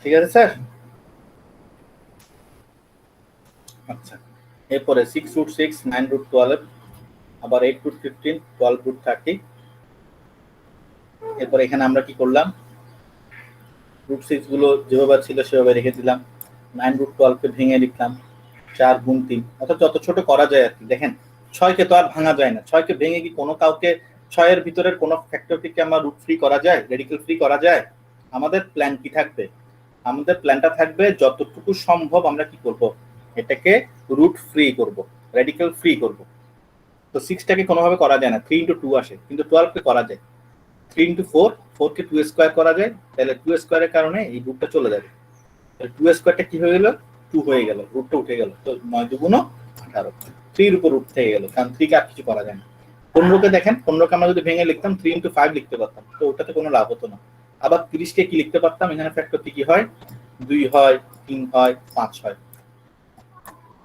ঠিক আছে স্যার? আচ্ছা, এরপরে 6√6 9√12, আবার 8√15 12√30। এরপর এখানে আমরা কি করলাম, √6 গুলো যেভাবে ছিল সেভাবে রেখে দিলাম, 9√12 কে ভেঙে লিখলাম 4 × 3, অর্থাৎ যত ছোট করা যায় আর কি। দেখেন 6 কে তো আর ভাঙা যায় না, 6 কে ভেঙে কি কোনো কাউকে 6 এর ভিতরের কোনো ফ্যাক্টরকে কি আমরা রুট ফ্রি করা যায়, রেডিক্যাল ফ্রি করা যায়? আমাদের প্ল্যান কি থাকবে? আমাদের প্ল্যানটা থাকবে যতটুকু সম্ভব আমরা কি করব, এটাকে রুট ফ্রি করব, রেডিক্যাল ফ্রি করব। তো 6টাকে কোনোভাবে করা যায় না, 3 × 2 আসে, কিন্তু 12 কে করা যায়। 3 × 4, 4 কে 2 স্কয়ার করা যায়, তাহলে 2 স্কয়ারের কারণে এই রুটটা চলে যাবে, তাহলে 2 স্কয়ারটা কি হয়ে গেল, 2 হয়ে গেল, রুটটা উঠে গেল। তো 9 দুগুণ 18, 3 এর উপর রুট থেকে গেল, কারণ 3 কে আর কিছু করা যায় না। 15 কে দেখেন, 15 কে আমরা যদি ভেঙে লিখতাম 3 × 5 লিখতে পারতাম, তো ওটাতে কোনো লাভ হতো না। আবার 30 কে কি লিখতে পারতাম, এখানে ফ্যাক্টর কি হয়, 2 হয়, 3 হয়, 5 হয়,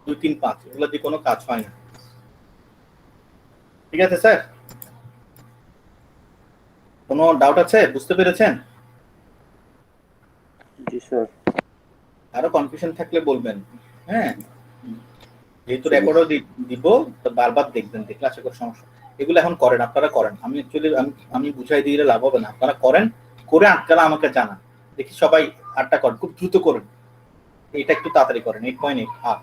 2 3 5, এগুলো দিয়ে কোনো কাজ হয় না। ঠিক আছে স্যার, কোনো ডাউট আছে? বুঝতে পেরেছেন? জি স্যার। আরো কনফিউশন থাকলে বলবেন, হ্যাঁ? যেহেতু রেকর্ডও দিব, তো বারবার দেখবেন, দেখলে আশা করি সমস্যা। এগুলো এখন করেন, আপনারা করেন, আমি অ্যাকচুয়ালি আমি বুঝাই দিলে লাভ হবে না, আপনারা করেন, করে আটকালে আমাকে জানান, দেখি সবাই 8টা করেন, খুব দ্রুত করেন, এটা একটু তাড়াতাড়ি করেন। 8.8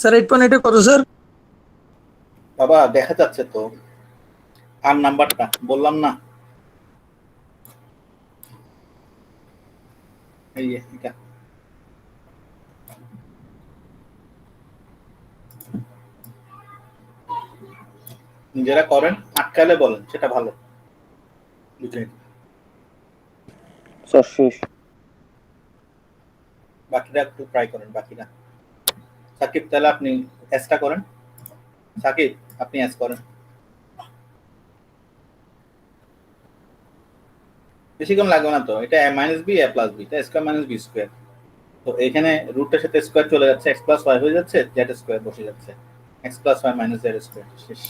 স্যার 8.8 কত স্যার? বাবা দেখা যাচ্ছে তো, আর নাম্বারটা বললাম না, এই যে এটা। নিজেরা করেন, আটকালে বলেন, সেটা ভালো, বুঝলেন? স্যার শেষ। বাকিরা একটু ট্রাই করেন, বাকিরা। সাকিব তাহলে আপনি এসটা করেন, সাকিব আপনি এস করেন। বেশিক্ষণ লাগবে না তো, এটা a - b a + b, এটা স্কয়ার - b স্কয়ার। তো এখানে রুটটার সাথে স্কয়ার চলে যাচ্ছে, x + y হয়ে যাচ্ছে, z স্কয়ার বসে যাচ্ছে, x + y - z স্কয়ার শেষ।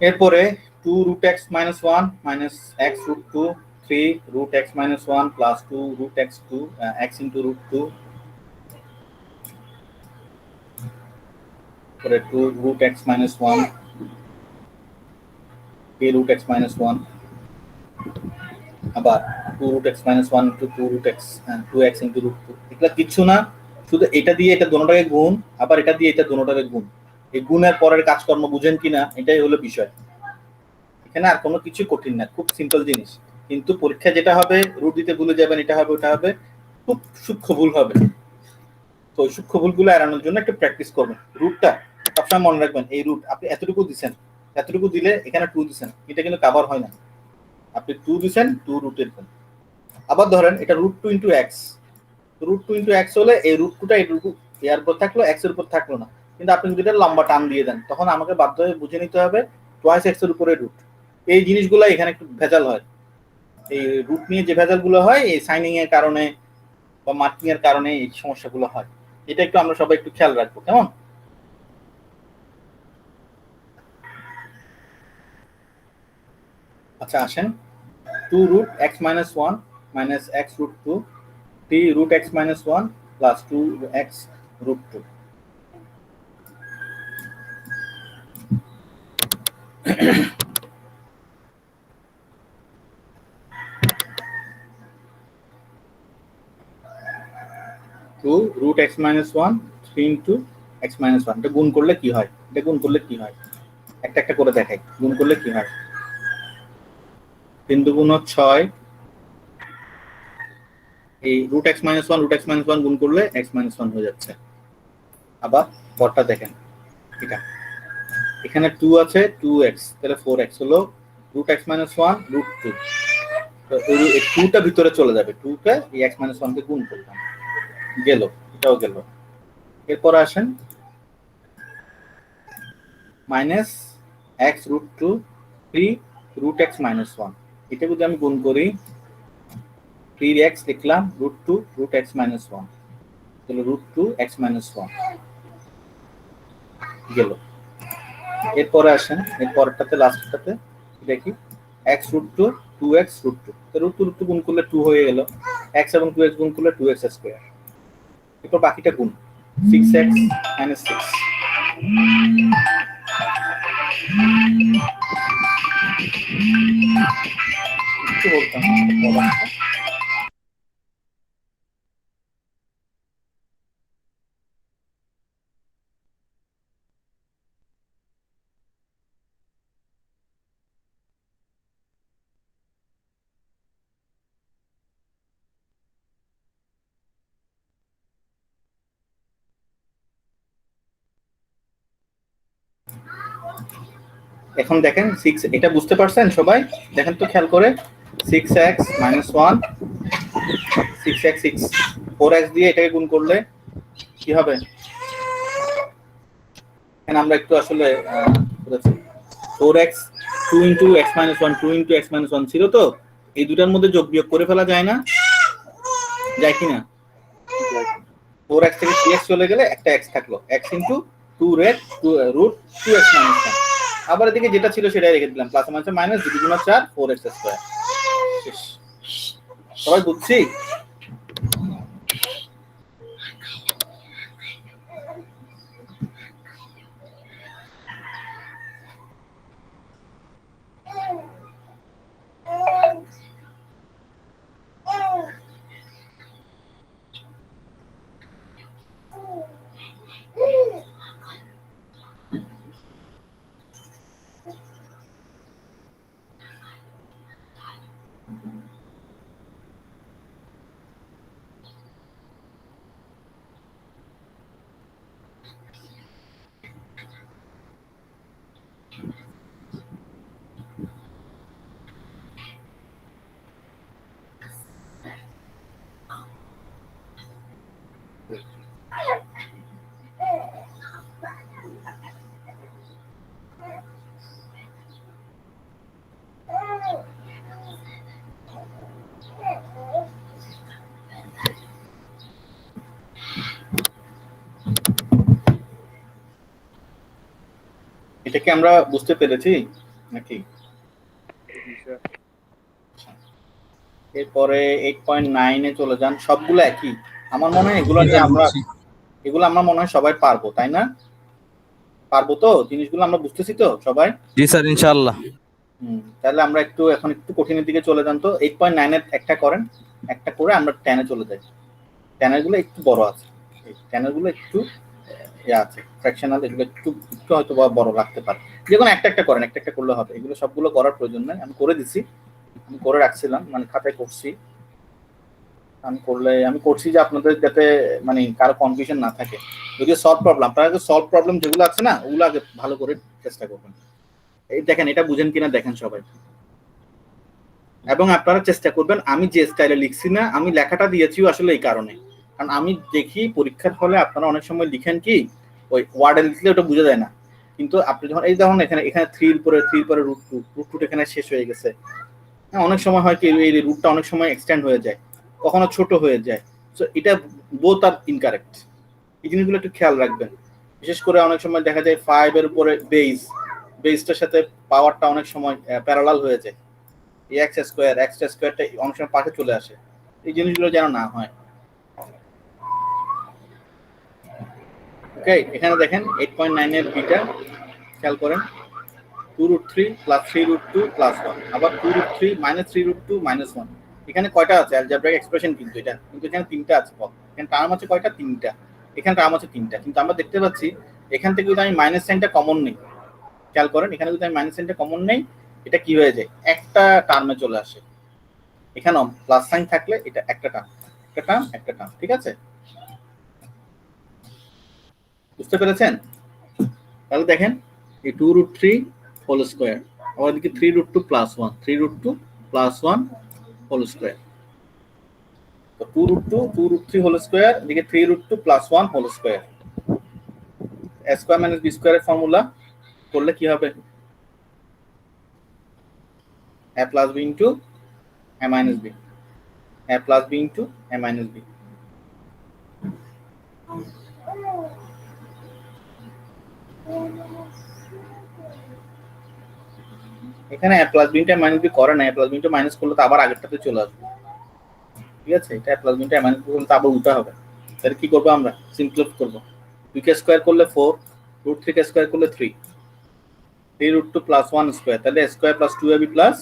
এরপরে 2√x - 1 - x √2 3 √x - 1 + 2 √x2 x * √2, পরে 2 √x - 1 3 √x - 1, আবার 2 √x - 1 * 2 √x 2x * √2। এগুলা কিছু না, শুধু এটা দিয়ে এটা দোনোটাকে গুণ, আবার এটা দিয়ে এটা দোনোটাকে গুণ। এই গুণের পরের কাজকর্ম বুঝেন কিনা, এটাই হলো বিষয়। এখানে আর কোনো কিছু কঠিন না, খুব সিম্পল জিনিস। কিন্তু পরীক্ষা যেটা হবে, রুট দিতে ভুলে যাবেন, এটা হবে ওটা হবে, খুব সূক্ষ্ম ভুল হবে। তো ওই সূক্ষ্ম ভুলগুলো এড়ানোর জন্য একটু প্র্যাকটিস করবেন। রুটটা সবসময় মনে রাখবেন, এই রুট আপনি এতটুকু দিচ্ছেন, এতটুকু দিলে এখানে 2 দিচ্ছেন, এটা কিন্তু কভার হয় না। আপনি 2 দিচ্ছেন, 2 রুটের গুণ। আবার ধরেন এটা √2 × x, √2 × x হলে এই √2টা এই রুট এর উপর থাকলো, x এর উপর থাকলো না, কিন্তু আপনি যদি এটা লম্বা টান দিয়ে দেন, তখন আমাকে বাধ্য হয়ে বুঝে নিতে হবে টুয়াইস x এর উপরে রুট। এই জিনিসগুলো এখানে একটু ভেজাল হয়, এই রুট নিয়ে যে ভেজালগুলো হয়, এই সাইনিং এর কারণে বা মার্কিং এর কারণে এই সমস্যাগুলো হয়। এটা একটু আমরা সবাই একটু খেয়াল রাখবো, কেমন? আচ্ছা আসেন, 2 √x - 1 - x √2 3 root x minus 1 plus 2x root 2. Two root x minus 1 3 into x minus 1 এটা গুণ করলে কি হয়? এটা গুণ করলে কি হয়? একটা একটা করে দেখাই। গুণ করলে কি হয়? 3 দুগুণ 6, এই root x minus 1 গুণ করলে x minus 1 হয়ে যাচ্ছে। আবার পরটা দেখেন, এটা এখানে 2 আছে, 2x, তাহলে 4x হলো root x minus 1 root 2। তো এই 2টা ভিতরে চলে যাবে, 2টা এই x minus 1 কে গুণ করলাম, গেল, এটাও গেল। এরপর আসেন minus x root 2 3 root x minus 1, এটা যদি আমি গুণ করি 3x লিখলাম, root 2 root x minus 1, তাহলে root 2 x minus 1 গেল। এরপরে আসেন এর পরেরটাতে, লাস্টটাতে দেখি x root 2 2x root 2, তো root 2 root 2 গুণ করলে 2 হয়ে গেল, x এবং 2x গুণ করলে 2x স্কয়ার। এরপর বাকিটা গুণ 6x minus 6, কি বলতাম এখন দেখেন 6, এটা বুঝতে পারছেন সবাই? দেখেন তো খেয়াল করে, 6x minus 1 6x 6 4x দিয়ে এটাকে গুণ করলে কি হবে? এখন আমরা একটু আসলে 4x 2 into x minus 1 2 into x minus 1 ছিল, তো এই দুটার মধ্যে যোগ বিয়োগ করে ফেলা যায় না? যায় কি না? 4x থেকে 3x চলে গেলে একটা x থাকলো, x into 2 root 2x minus 1, আবার এদিকে যেটা ছিল সেটাই রেখে দিলাম, প্লাস মাইনাস মাইনাস 2 গুণ 4 4x স্কয়ার। শেষ। সবাই বুঝছি? এটা কি আমরা বুঝতে পেরেছি নাকি? এরপরে 8.9 এ চলে যান, সবগুলো একই আমার মনে হয়। এগুলো আমরা মনে হয় সবাই পারবো, তাই না? পারবো তো, জিনিসগুলো আমরা বুঝতেছি তো সবাই? জি স্যার, ইনশাআল্লাহ। তাহলে আমরা এখন একটু কঠিনের দিকে চলে যান তো। 8.9 এর একটা করেন, একটা করে আমরা 10 এ চলে যাই। 10 এর গুলো একটু বড় আছে, 10 এর গুলো একটু আছে ফ্র্যাকশনাল, এগুলো একটু হয়তো বড় লাগতে পারে। যেকোনো একটা একটা করেন, একটা একটা করলে হবে, এগুলো সবগুলো করার প্রয়োজন নাই। আমি করে দিছি, আমি করে রাখছিলাম, মানে খাতায় করছি। আমি করছি যে আপনাদের যাতে মানে কারো কনফিউশন না থাকে। যদিও সলভ প্রবলেম, আপনারা সলভ প্রবলেম যেগুলো আছে না, ওগুলো আগে ভালো করে চেষ্টা করবেন। এই দেখেন, এটা বুঝেন কিনা দেখেন সবাই, এবং আপনারা চেষ্টা করবেন। আমি যে স্টাইলে লিখছি না, আমি লেখাটা দিয়েছি আসলে এই কারণে, কারণ আমি দেখি পরীক্ষার হলে আপনারা অনেক সময় লিখেন কি ওই ওয়ার্ডে লিখলে ওটা বোঝা যায় না, কিন্তু আপনি যখন এই দেখুন এখানে 3 এর পরে রুট 2 এখানে শেষ হয়ে গেছে। অনেক সময় হয় কি এই রুটটা অনেক সময় এক্সটেন্ড হয়ে যায়, কখনো ছোট হয়ে যায়। সো এটা বোথ আর ইনকারেক্ট, এই জিনিসগুলো একটু খেয়াল রাখবেন। বিশেষ করে অনেক সময় দেখা যায় 5 এর উপরে বেসটার সাথে পাওয়ারটা অনেক সময় প্যারালাল হয়ে যায়, এক্স স্কয়ারটা অনেক সময় পাশে চলে আসে। এই জিনিসগুলো যেন না হয়, ওকে, এখানে দেখেন 8.9 এর বিটা খেয়াল করেন 2√3 প্লাস 3√2 প্লাস 1, আবার 2√3 মাইনাস 3√2 মাইনাস 1। এখানে কয়টা আছে অ্যালজেব্রাইক এক্সপ্রেশন, কিন্তু এটা কিন্তু এখানে তিনটা আছে পদ। এখানে টার্ম আছে কয়টা? তিনটা। এখানে টার্ম আছে তিনটা, কিন্তু আমরা দেখতে পাচ্ছি এখান থেকে যদি আমি মাইনাস সাইনটা কমন নেই, খেয়াল করেন এখানে যদি আমি মাইনাস সাইনটা কমন নেই, এটা কি হয়ে যায়? একটা টার্মে চলে আসে। এখানেও প্লাস সাইন থাকলে এটা একটা টার্ম, একটা টার্ম, একটা টার্ম। ঠিক আছে, বুঝতে পেরেছেন? তাহলে দেখেন এই 2√3 হোল স্কয়ার, আবার এদিকে 3√2 প্লাস 1, 3√2 প্লাস 1 হোল স্কয়ার। তো 2√2 2√3 হোল স্কয়ার, এদিকে 3√2 plus 1 whole square. a square minus b স্কয়ারের ফর্মুলা করলে কি হবে? a plus b into a minus b, a plus b into a minus b। এখানে a plus b into a minus b করে না, a plus b into minus করলে তো আবার আগেরটাতে চলে আসবে। ঠিক আছে, এটা a plus b into a minus b করলে তো আবার উল্টা হবে। তাহলে কি করব আমরা? সিম্পলিফাই করব। 2 কে স্কয়ার করলে 4, √3 কে স্কয়ার করলে 3, 3√2 প্লাস 1 স্কয়ার, তাহলে a square plus 2ab plus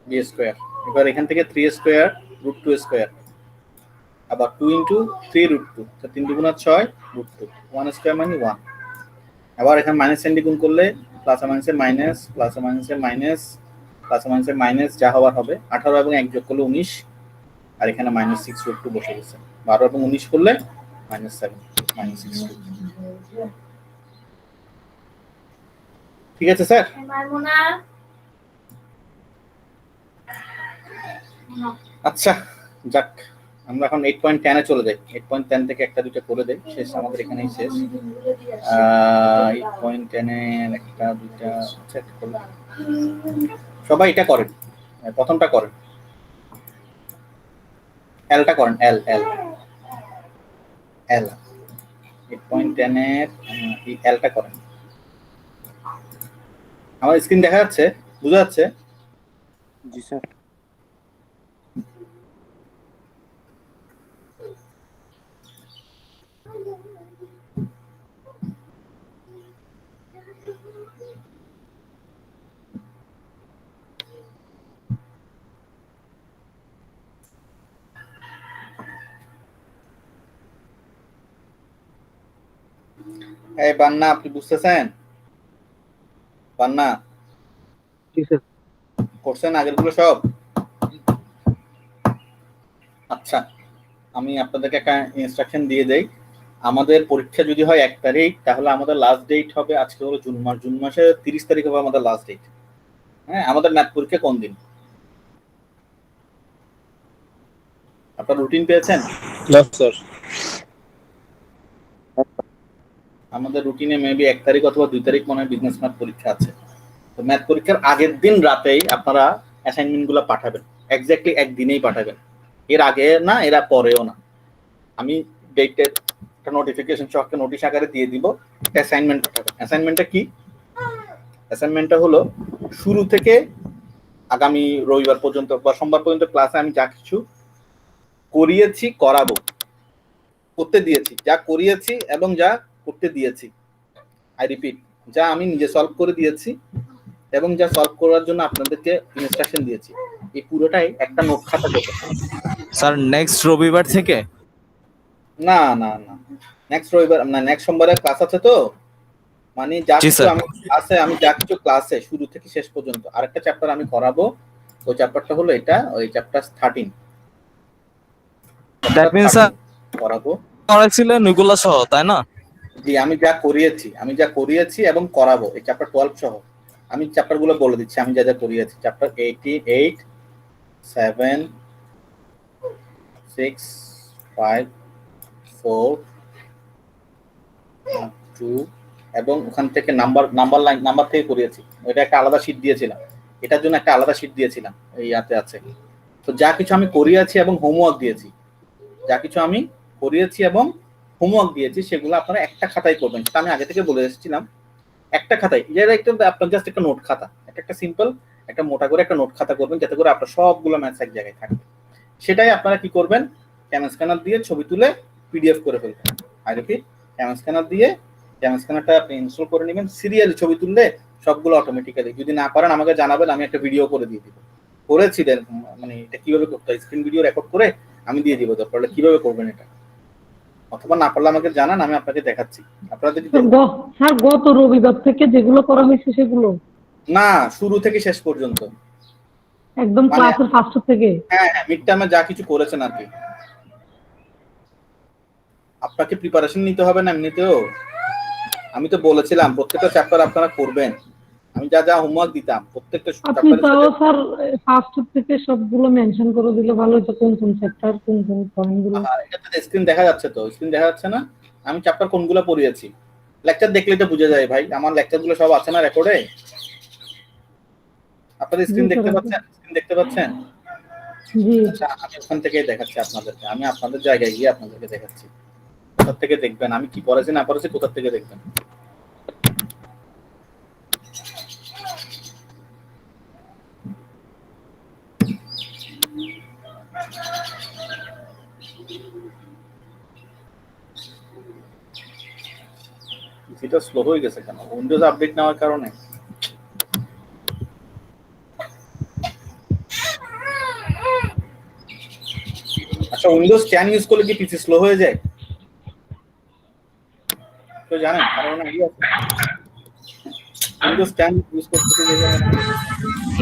b square. এবার এখান থেকে 3 স্কয়ার √2 স্কয়ার, আবার 2 ইনটু 3√2, তো 3 দুগুণা 6 √2, 1 স্কয়ার মানে 1। আবার এখানে মাইনাস সাইন দিয়ে গুণ করলে প্লাস আর মাইনাসের মাইনাস, প্লাস আর মাইনাসের মাইনাস, প্লাস আর মাইনাসের মাইনাস, যা হওয়ার হবে। 18 এবং 1 যোগ করলে 19, আর এখানে মাইনাস 6√2 বসে গেছে। 12 এবং 19 করলে -7 -6। ঠিক আছে স্যার? আচ্ছা, যাক, আমরা এখন 8.10 এ চলে যাই। 8.10 থেকে একটা দুটো করে দেই, শেষ আমাদের এখানেই শেষ। 8.10 এর একটা দুটো চেক করলাম। সবাই এটা করেন, প্রথমটা করেন, এলটা করেন, এল এল এল 8.10 এর এই এলটা করেন। আমার স্ক্রিন দেখা যাচ্ছে? বুঝা যাচ্ছে? জি স্যার। এই বান্না, আপনি বুঝতেছেন? বান্না, জি স্যার। করছেন আগেরগুলো সব? আচ্ছা, আমি আপনাদেরকে একটা ইনস্ট্রাকশন দিয়ে দেই। আমাদের পরীক্ষা যদি হয় 1 তারিখ, তাহলে আমাদের লাস্ট ডেট হবে, আজকে হলো জুন মাস, জুন মাসের 30 তারিখ হবে আমাদের লাস্ট ডেট। হ্যাঁ, আমাদের ম্যাথ পরীক্ষা কোন দিন? আপনারা রুটিন পেয়েছেন? না স্যার। আমাদের রুটিনে মেবি 1 তারিখ অথবা 2 তারিখ মনে হয় বিজনেস ম্যাথ পরীক্ষা আছে। তো ম্যাথ পরীক্ষার আগের দিন রাতেই আপনারা অ্যাসাইনমেন্টগুলো পাঠাবেন, এক্স্যাক্টলি একদিনেই পাঠাবেন, এর আগে না, এর পরেও না। আমি ডেটের একটা নোটিফিকেশন সহ একটা নোটিশ আকারে দিয়ে দিব, অ্যাসাইনমেন্ট পাঠাবেন। অ্যাসাইনমেন্টটা কি? অ্যাসাইনমেন্টটা হলো শুরু থেকে আগামী রবিবার পর্যন্ত বা সোমবার পর্যন্ত ক্লাসে আমি যা কিছু করিয়েছি, করাবো, করতে দিয়েছি, যা করিয়েছি এবং যা করতে দিয়েছি, আই রিপিট, যা আমি নিজে সলভ করে দিয়েছি এবং যা সলভ করার জন্য আপনাদেরকে ইনস্ট্রাকশন দিয়েছি, এই পুরোটাই একটা নোট খাতা দেবো। স্যার নেক্সট রবিবার থেকে? না না না, নেক্সট রবিবার না, নেক্সট সোমবারে ক্লাস আছে। তো মানে যা কিছু আমি ক্লাসে, আমি যা কিছু ক্লাসে শুরু থেকে শেষ পর্যন্ত আরেকটা চ্যাপ্টার আমি করাবো, ওই চ্যাপ্টারটা হলো এটা, ওই চ্যাপ্টার 13 দ্যাট মিন্স স্যার করাবো। করেছিলেন ওইগুলো সহ, তাই না? জি, আমি যা করিয়েছি এবং করাবো এই চ্যাপ্টার 12 সহ। আমি চ্যাপ্টারগুলো বলে দিচ্ছি, আমি যা যা করিয়েছি। চ্যাপ্টার 88, 7, 6, 5, 4, 2 এবং ওখান থেকে নাম্বার থেকে করিয়েছি। এটা একটা আলাদা শীট দিয়েছিলাম, এটার জন্য একটা আলাদা শীট দিয়েছিলাম, এই ইয়াতে আছে। তো যা কিছু আমি করিয়েছি এবং হোমওয়ার্ক দিয়েছি, যা কিছু আমি করিয়েছি এবং হোমওয়ার্ক দিয়েছি, সেগুলো আপনারা একটা খাতায় করবেন। সেটা আমি আগে থেকে বলে এসেছিলাম, একটা খাতায়, যেটা একটা আপনার জাস্ট একটা নোট খাতা, একটা সিম্পল একটা মোটা করে একটা নোট খাতা করবেন, যাতে করে আপনার সবগুলো ম্যাথস এক জায়গায় থাকবে। সেটাই আপনারা কি করবেন, ক্যানভাস স্ক্যানার দিয়ে ছবি তুলে পিডিএফ করে ফেলবেন। আই রিপিট, ক্যামেরা স্ক্যানার দিয়ে ক্যামেরা স্ক্যানারটা আপনি ইনস্টল করে নেবেন, সিরিয়ালি ছবি তুললে সবগুলো অটোমেটিক্যালি। যদি না পারেন আমাকে জানাবেন, আমি একটা ভিডিও করে দিয়ে দিব। করেছিলেন মানে এটা কিভাবে করতে হয়, স্ক্রিন ভিডিও রেকর্ড করে আমি দিয়ে দিব, দরকার হলে কিভাবে করবেন এটা, অথবা না পারলে আমাকে জানান, আমি আপনাকে দেখাচ্ছি। আপনারা যদি স্যার গত রবিবার থেকে যেগুলো করা হয়েছে সেগুলো না, শুরু থেকে শেষ পর্যন্ত একদম ক্লাসের ফার্স্ট থেকে। হ্যাঁ হ্যাঁ, মিড টার্মে যা কিছু করেছেন আর কি। আপনাকে প্রিপারেশন নিতে হবে না এমনিতেও? আমি তো বলেছিলাম প্রত্যেকটা চ্যাপ্টার আপনারা করবেন, আমি যা যা হোমওয়ার্ক দিতাম প্রত্যেকটা আপনি চ্যাপ্টারের তাও সাথে। স্যার ফার্স্ট থেকে সবগুলো মেনশন করে দিলে ভালো হতো, কোন কোন চ্যাপ্টার কোন কোন পয়েন্টগুলো। এটা তো স্ক্রিন দেখা যাচ্ছে, তো স্ক্রিন দেখা যাচ্ছে না? আমি চ্যাপ্টার কোনগুলো পড়িয়েছি, লেকচার দেখলে তো বুঝে যায় ভাই, আমার লেকচারগুলো সব আছে না রেকর্ডে। আপনাদের স্ক্রিন দেখতে পাচ্ছেন? স্ক্রিন দেখতে পাচ্ছেন? জি। আচ্ছা, আমি ওখান থেকেই দেখাচ্ছি আপনাদেরকে, আমি আপনাদের জায়গায় গিয়ে আপনাদেরকে দেখাচ্ছি। কোথা থেকে দেখবেন আমি কি পড়েছি না পড়েছি, কোথা থেকে দেখবেন। এটা স্লো হয়ে গেছে কেন? উইন্ডোজ আপডেট নেওয়ার কারণে। আচ্ছা, উইন্ডোজ 10 ইউজ করলে কি পিসি স্লো হয়ে যায়? তো জানেন কারণ আইডিয়া আছে? উইন্ডোজ 10 ইউজ করতে গেলে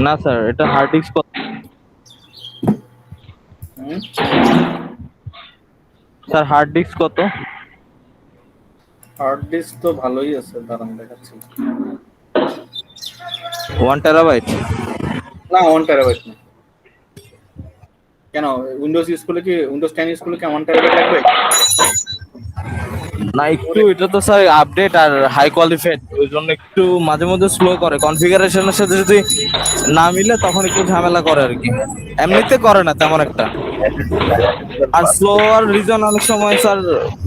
না স্যার, এটা হার্ড ডিস্ক কত? স্যার হার্ড ডিস্ক কত? হার্ড ডিস্ক তো ভালোই আছে, দাঁড়ান দেখাচ্ছি। 1 টেরাবাইট? না 1 টেরাবাইট না। কেন উইন্ডোজ ইউজ করলে কি, উইন্ডোজ 10 ইউজ করলে কি 1 টেরাবাইট লাগবে? না, একটু এটা তো স্যার আপডেট আর হাই কোয়ালিফাইড, ওই জন্য একটু মাঝে মধ্যে স্লো করে, কনফিগারেশনের সাথে যদি না মিলে তখন একটু ঝামেলা করে আর কি, এমনিতে করে না তেমন একটা। আর স্লো আর রিজন অনেক সময় স্যার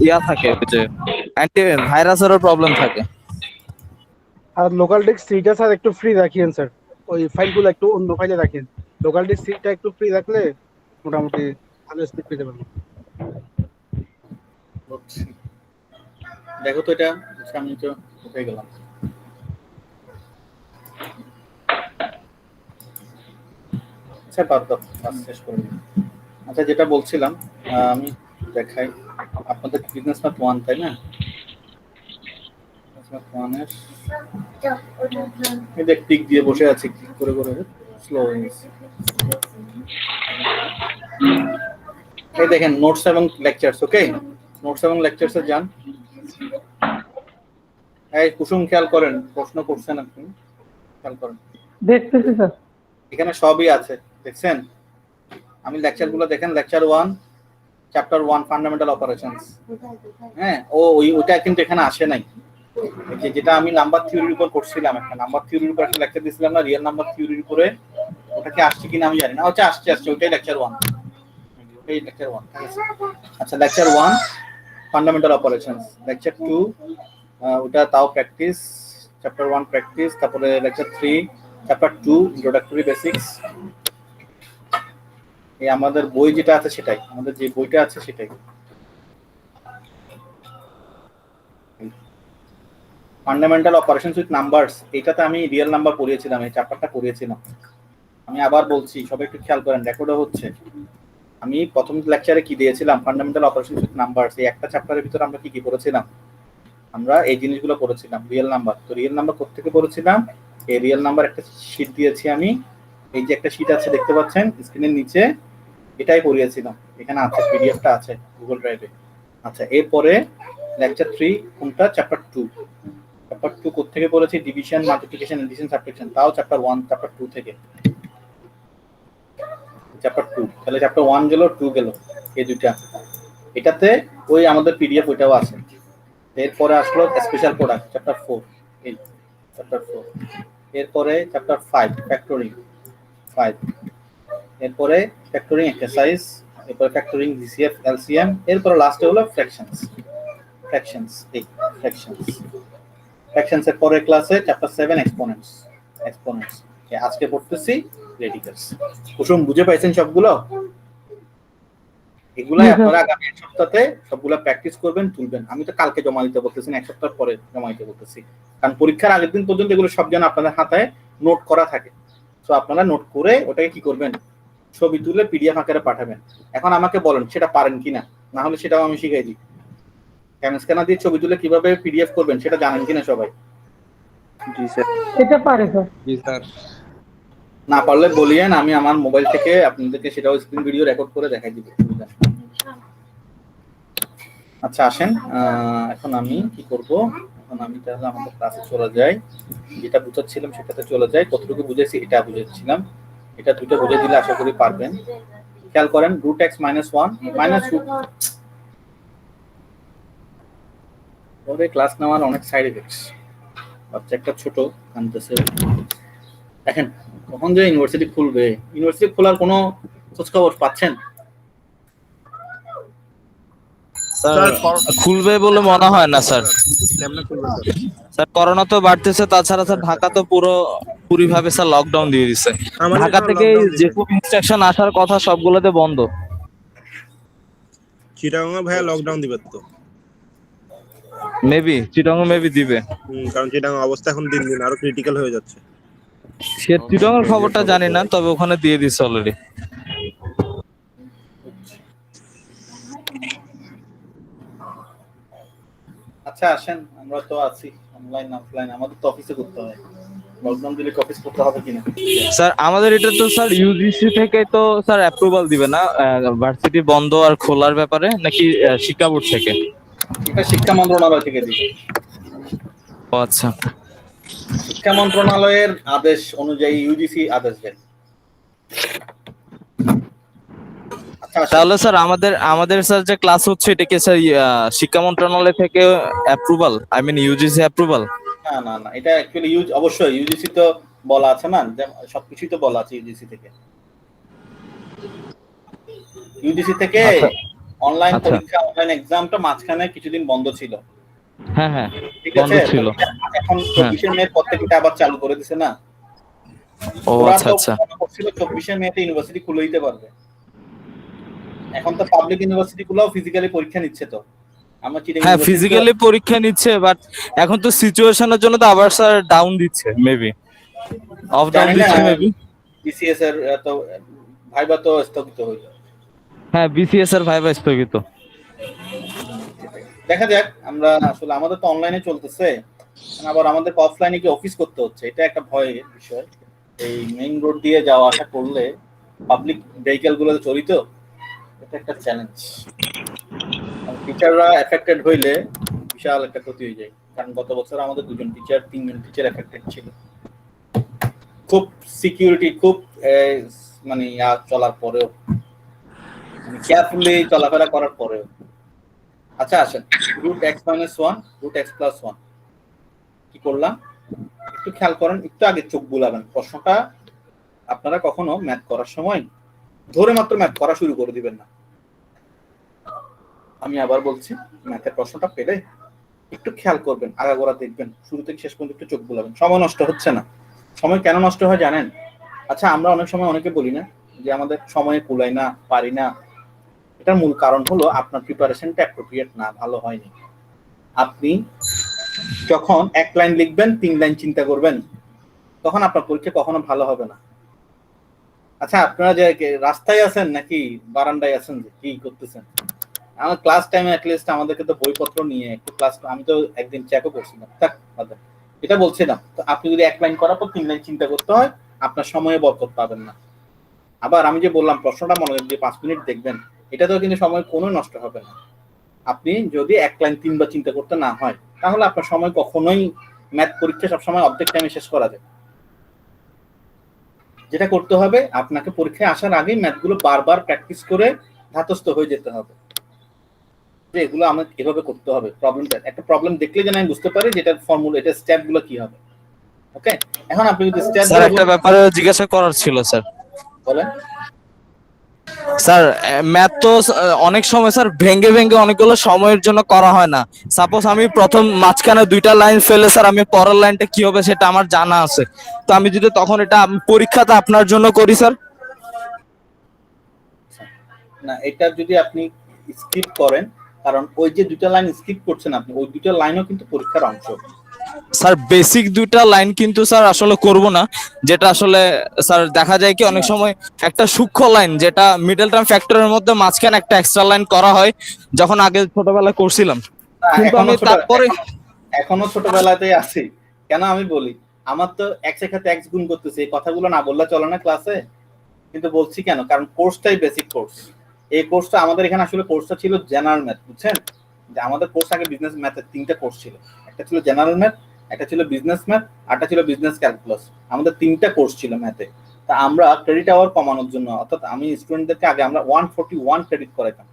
ইয়া থাকে যে অ্যান্টি ভাইরাসেরও প্রবলেম থাকে। আর লোকাল ডিস্ক সিটা স্যার একটু ফ্রি রাখিয়েন স্যার, ওই ফাইলগুলো একটু অন্য ফাইলে রাখেন। লোকাল ডিস্ক সিটা একটু ফ্রি রাখলে মোটামুটি ভালো স্পিড পেতে পারবেন। দেখো তো এটা, আমি তো উঠে গেলাম। আচ্ছা বাদ দাও, কাজ শেষ করে দিই। আচ্ছা যেটা বলছিলাম, আমি দেখাই আপনাদের বিজনেস ম্যাথ 1 তাই না? বিজনেস ম্যাথ 1 এর এই দেখ টিক দিয়ে বসে আছি, ক্লিক করে করে স্লো হয়ে গেছে। এই দেখেন নোটস এবং লেকচারস। ওকে, নোটস এবং লেকচারসে যান। এই কুসুম খেয়াল করেন, প্রশ্ন করছেন আপনি, খেয়াল করেন। দেখতেছি স্যার। এখানে সবই আছে, দেখছেন? আমি লেকচারগুলো দেখেন, লেকচার 1 চ্যাপ্টার 1 ফান্ডামেন্টাল অপারেশনস। হ্যাঁ, ওইটা কিন্তু এখানে আসে নাই। যেটা আমি নাম্বার থিওরির উপর করছিলাম, একটা নাম্বার থিওরির উপর একটা লেকচার দিয়েছিলাম না, রিয়েল নাম্বার থিওরির উপরে। ওটা কি আসছে কিনা আমি জানি না। আচ্ছা আসছে, ওইটাই লেকচার 1। ওই লেকচার 1 ঠিক আছে। আচ্ছা লেকচার 1 ফান্ডামেন্টাল অপারেশনস, লেকচার 2 ওটা তাও প্র্যাকটিস, চ্যাপ্টার 1 প্র্যাকটিস, তারপরে লেকচার 3 চ্যাপ্টার 2 ইন্ট্রোডাক্টরি বেসিক্স। এই আমাদের বই যেটা আছে সেটাই, আমাদের যে বইটা আছে সেটাই। ফান্ডামেন্টাল অপারেশনস উইথ নাম্বারস, এটাতে আমি রিয়েল নাম্বার পড়িয়েছিলাম, এই চ্যাপ্টারটা পড়িয়েছিলাম। আমি আবার বলছি, সবাই একটু খেয়াল করেন, রেকর্ডও হচ্ছে। আমি প্রথম লেকচারে কি দিয়েছিলাম, ফান্ডামেন্টাল অপারেশনস উইথ নাম্বারস। এই একটা চ্যাপ্টারের ভিতরে আমরা কি কি পড়েছিলাম? আমরা এই জিনিসগুলো পড়েছিলাম, রিয়েল নাম্বার। তো রিয়েল নাম্বার কোত্থেকে পড়েছিলাম? এই রিয়েল নাম্বার একটা শীট দিয়েছি আমি, এই যে একটা শীট আছে দেখতে পাচ্ছেন স্ক্রিনের নিচে, এটাই পড়িয়েছিলাম। এখানে আছে, পিডিএফটা আছে গুগল ড্রাইভে। আচ্ছা এরপরে লেকচার 3 কোনটা? চ্যাপ্টার 2। চ্যাপ্টার 2 কোত্থেকে পড়েছি? ডিভিশন, মাল্টিপ্লিকেশন, এডিশন, সাবট্রাকশন, তাও চ্যাপ্টার 1 চ্যাপ্টার 2 থেকে। চ্যাপ্টার 2, তাহলে চ্যাপ্টার 1 গেল, 2 গেল, এই দুইটা। এটাতে ওই আমাদের পিডিএফ ওইটাও আছে। এরপরে আসলো স্পেশাল প্রোডাক্ট চ্যাপ্টার 4, এই চ্যাপ্টার 4। এরপরে চ্যাপ্টার 5 ফ্যাক্টরিং 5। এরপরে ফ্যাক্টরিং এক্সারসাইজ, এরপরে ফ্যাক্টরিং জিসিএফ এলসিএম, এরপরে লাস্টে হলো ফ্র্যাকশনস। এই ফ্র্যাকশনস এর পরের ক্লাসে চ্যাপ্টার 7 এক্সপোনেন্টস। আজকে পড়তেছি রেডিক্যালস। কুসুম বুঝে পাইছেন সবগুলো? এগুলা জি, স্যার। আপনারা আগামী এক সপ্তাহে সবগুলা প্র্যাকটিস করবেন, তুলবেন। আমি তো কালকে জমা দিতে বলতেছি না, এক সপ্তাহ পরে জমা দিতে বলতেছি, কারণ পরীক্ষার আগের দিন পর্যন্ত এগুলো সব যেন আপনাদের হাতে নোট করা থাকে। তো আপনারা নোট করে ওটাকে কি করবেন, ছবি তুলে পিডিএফ আকারে পাঠাবেন। এখন আমাকে বলেন সেটা পারেন কিনা, না হলে সেটাও আমি শিখাই দিই। স্ক্যানার দিয়ে ছবি তুলে কিভাবে পিডিএফ করবেন সেটা জানেন কিনা সবাই? জি স্যার। এটা পারে স্যার। জি স্যার। না পারলে বলিয়েন, আমি আমার মোবাইল থেকে আপনাদেরকে সেটাও স্ক্রিন ভিডিও রেকর্ড করে দেখাই দিব। আচ্ছা আসেন, এখন আমি কি করব, এখন আমি তাহলে আমাদের ক্লাসে চলে যাই, যেটা বুঝাচ্ছিলাম সেটাতে চলে যাই। কতটুকু বুঝেছি এটা বুঝাচ্ছিলাম, এটা দুটো বুঝে দিলে আশা করি পারবেন। খেয়াল করেন √x - 1 মাইনাস ওরে ক্লাস নেওয়ার অনেক সাইড এফেক্টস। বাচ্চা একটা ছোট কানতেছে। দেখেন কখন যে ইউনিভার্সিটি খুলবে, ইউনিভার্সিটি খোলার কোনো খোঁজ খবর পাচ্ছেন? স্যার খুলবে বলে মনে হয় না স্যার। স্যার করোনা তো বাড়তেছে, তাছাড়া স্যার ঢাকা তো পুরোপুরিভাবে স্যার লকডাউন দিয়ে দিচ্ছে। ঢাকা থেকে যে খুব ইনস্ট্রাকশন আসার কথা সবগুলোতে বন্ধ। চিটাগাং ভাইয়া লকডাউন দিবে তো, মেবি চিটাগাং মেবি দিবে, কারণ চিটাগাং অবস্থা এখন দিন দিন আরো ক্রিটিক্যাল হয়ে যাচ্ছে। সে চিটাগাং খবরটা জানি না, তবে ওখানে দিয়ে দিচ্ছে অলরেডি। আচ্ছা আসেন, আমরা তো আছি অনলাইন অফলাইন, আমাদের তো অফিসে করতে হয়। লকডাউন দিলে অফিস করতে হবে কিনা? স্যার আমাদের এটা তো স্যার ইউজিসি থেকে তো স্যার অ্যাপ্রুভাল দিবে না ভার্সিটি বন্ধ আর খোলার ব্যাপারে, নাকি শিক্ষা বোর্ড থেকে? এটা শিক্ষা মন্ত্রণালয় থেকে দিবে। ও আচ্ছা। শিক্ষা মন্ত্রণালয়ের আদেশ অনুযায়ী ইউজিসি আদেশ দেয়। তাহলে স্যার আমাদের স্যার যে ক্লাস হচ্ছে এটা কি স্যার শিক্ষা মন্ত্রণালয় থেকে approval, I mean UGC approval? না না না, এটা অ্যাকচুয়ালি অবশ্যই ইউজিসি তো বলা আছে না, সবকিছুই তো বলা আছে ইউজিসি থেকে। ইউজিসি থেকে অনলাইন পরীক্ষা, অনলাইন এক্সামটা মাঝখানে কিছুদিন বন্ধ ছিল। হ্যাঁ হ্যাঁ ঠিক বন্ধ আছে, ছিল। এখন 24 মে পর থেকে আবার চালু করে দিছে না। ও আচ্ছা আচ্ছা। 24 মে তে ইউনিভার্সিটি খুলে দিতে পারবে। এখন তো পাবলিক ইউনিভার্সিটি গুলোও ফিজিক্যালি পরীক্ষা নিচ্ছে তো। আমরা হ্যাঁ ফিজিক্যালি পরীক্ষা নিচ্ছে, বাট এখন তো সিচুয়েশনের জন্য তো আবার স্যার ডাউন দিচ্ছে, মেবি অফ ডাউন দিচ্ছে মেবি। বিসিএস এর তো ভাইবা তো স্থগিত হইল। হ্যাঁ বিসিএস এর ভাইবা স্থগিত। দেখা যাক, আমরা আসলে আমাদের তো অনলাইনে চলতেছে, আবার আমাদের অফলাইনে কি অফিস করতে হচ্ছে, এটা একটা ভয়ের বিষয়। এই মেইন রোড দিয়ে যাওয়া আসা করলে পাবলিক ভেহিকল গুলো চলিত, এটা একটা চ্যালেঞ্জ। টিচাররা এফেক্টেড হইলে বিশাল একটা ক্ষতি হয়ে যায়, কারণ গত বছর আমাদের 2জন টিচার 3জন টিচার এফেক্টেড ছিল। খুব সিকিউরিটি খুব মানে চলার পরেও, কেয়ারফুলি চলাফেরা করার পরেও। আচ্ছা আসেন, √x - 1 √x + 1 কি করলাম একটু খেয়াল করেন, একটু আগে চোখ বুলাবেন। প্রশ্নটা আপনারা কখনো ম্যাথ করার সময় ধরে মাত্র ম্যাথ করা শুরু করে দিবেন না। আমি আবার বলছি, ম্যাথের প্রশ্নটা পেলে একটু খেয়াল করবেন, আগাগোড়া দেখবেন, শুরু থেকে শেষ পর্যন্ত একটু চোখ বুলাবেন। সময় নষ্ট হচ্ছে না। সময় কেন নষ্ট হয় জানেন? আচ্ছা আমরা অনেক সময় অনেকে বলি না যে আমাদের সময়ে কুলায় না, পারি না। এটার মূল কারণ হলো আপনার প্রিপারেশনটা অ্যাপ্রোপ্রিয়েট না, ভালো হয়নি। আপনি যখন 1 লাইন লিখবেন 3 লাইন চিন্তা করবেন, তখন আপনার পরীক্ষা কখনো ভালো হবে না। আচ্ছা আপনারা যে রাস্তায় আছেন নাকি বারান্দায় আছেন, যে কি করতেছেন? আমার ক্লাস টাইমে অ্যাটলিস্ট আমাদেরকে তো বইপত্র নিয়ে একটু ক্লাস, আমি তো একদিন চেকও করছিলাম, এটা বলছিলাম। তো আপনি যদি 1 লাইন করার পর 3 লাইন চিন্তা করতে হয়, আপনার সময়ে বরকত পাবেন না। আবার আমি যে বললাম প্রশ্নটা মনোযোগ দিয়ে 5 মিনিট দেখবেন, এটাতেও কিন্তু সময় কোনো নষ্ট হবে না। আপনি যদি 1 লাইন 3 বার চিন্তা করতে না হয়, তাহলে আপনার সময় কখনোই, ম্যাথ পরীক্ষা সবসময় অর্ধেক টাইমে শেষ করা যায়। যেটা করতে হবে, আপনাকে পরীক্ষায় আসার আগেই ম্যাথগুলো বারবার প্র্যাকটিস করে ধাতস্থ হয়ে যেতে হবে যে এগুলো আমাকে কিভাবে করতে হবে। একটা প্রবলেম দেখলে যেন আমি বুঝতে পারি যে এটার ফর্মুলা, এটা স্টেপগুলো কি হবে। ওকে, এখন আপনি যদি স্টেপ, স্যার একটা ব্যাপারে জিজ্ঞাসা করার ছিল স্যার। বলেন। স্যার ম্যাথ তো অনেক সময় স্যার ভেঙে ভেঙে অনেকগুলো সময়ের জন্য করা হয় না। সাপোজ আমি প্রথম মাঝখানে 2টা লাইন ফেলে স্যার আমি পরের লাইনটা কি হবে সেটা আমার জানা আছে, তো আমি যদি তখন এটা পরীক্ষাতে আপনার জন্য করি স্যার? না, এটা যদি আপনি স্কিপ করেন, কারণ ওই যে দুইটা লাইন স্কিপ করছেন আপনি, ওই দুইটা লাইনও কিন্তু পরীক্ষার অংশ। স্যার বেসিক দুইটা লাইন কিন্তু স্যার আসলে করব না, যেটা আসলে স্যার দেখা যায় কি অনেক সময় একটা সূক্ষ্ম লাইন যেটা মিডল টার্ম ফ্যাক্টরের মধ্যে মাঝখানে একটা এক্সট্রা লাইন করা হয়, যখন আগে ছোটবেলায় করছিলাম, কিন্তু আমি তারপরে এখনো ছোটবেলাতেই আছি। কেন আমি বলি, আমার তো এক্স এর সাথে এক্স গুণ করতেছি, এই কথাগুলো না বললে চলে না ক্লাসে, কিন্তু বলছি কেন, কারণ কোর্সটাই বেসিক কোর্স। এই কোর্সটা আমাদের এখানে আসলে কোর্সটা ছিল জেনারেল ম্যাথ, বুঝছেন? যে আমাদের কোর্স আগে বিজনেস ম্যাথের 3টা কোর্স ছিল, একটা ছিল জেনারেল ম্যাথ, একটা ছিল বিজনেস ম্যাথ, আরটা ছিল বিজনেস ক্যালকুলাস। আমাদের 3টা কোর্স ছিল ম্যাথে। তা আমরা ক্রেডিট আওয়ার কমানোর জন্য, অর্থাৎ আমি স্টুডেন্টদেরকে আগে আমরা 141 ক্রেডিট করাইতাম,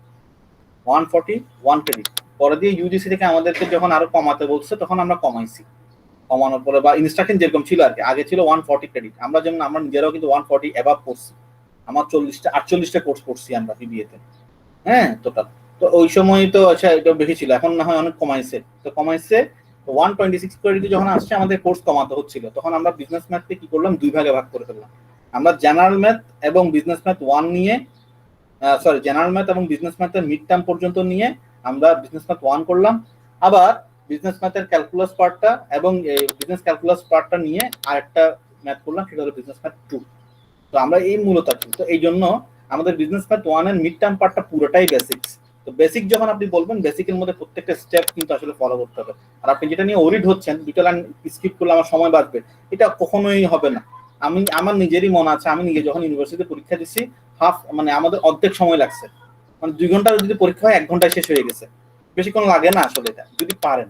141 ক্রেডিট। পরে দিয়ে ইউজিসি থেকে আমাদেরকে যখন আরো কমাতে বলছে তখন আমরা কমাইছি। কমানোর পরে বা ইনস্ট্রাকশন যেরকম ছিল আর কি, আগে ছিল 140 ক্রেডিট, আমরা যেমন আমরা নিজেরাও কিন্তু 140 অ্যাবাভ করছি। আমার 48টা কোর্স করছি আমরা বিবিএতে, হ্যাঁ টোটাল। তো ওই সময় তো আচ্ছা এটা বেশি ছিল, এখন না হয় অনেক কমাইছে। তো কমাইছে 126 ক্রেডিট যখন আসছে আমাদের কোর্স কমাতে হচ্ছিল, তখন আমরা বিজনেস ম্যাথকে কি করলাম, 2 ভাগে ভাগ করে ফেললাম। আমরা জেনারেল ম্যাথ এবং বিজনেস ম্যাথ 1 নিয়ে, জেনারেল ম্যাথ এবং বিজনেস ম্যাথের মিড টার্ম পর্যন্ত নিয়ে আমরা বিজনেস ম্যাথ 1 করলাম। আবার বিজনেস ম্যাথের ক্যালকুলাস পার্টটা এবং বিজনেস ক্যালকুলাস পার্টটা নিয়ে আরেকটা ম্যাথ করলাম, সেটা হলো বিজনেস ম্যাথ 2। তো আমরা এই মূলত কি, তো এই জন্য আমাদের বিজনেস ম্যাথ 1 এর মিড টার্ম পার্টটা পুরোটাই বেসিক্স। তো বেসিক যখন আপনি বলবেন, বেসিকের মধ্যে প্রত্যেকটা স্টেপ কিন্তু আসলে ফলো করতে হবে। আর আপনি যেটা নিয়ে ওরিড হচ্ছেন, দুটো লাইন স্কিপ করলে আমার সময় বাঁচবে, এটা কখনোই হবে না। আমার নিজেরই মনে আছে, আমি নিজে যখন ইউনিভার্সিটিতে পরীক্ষা দিচ্ছি, মানে আমাদের অর্ধেক সময় লাগছে, মানে 2 ঘন্টার যদি পরীক্ষা হয় 1 ঘন্টায় শেষ হয়ে গেছে। বেশিক্ষণ লাগে না আসলে এটা, যদি পারেন।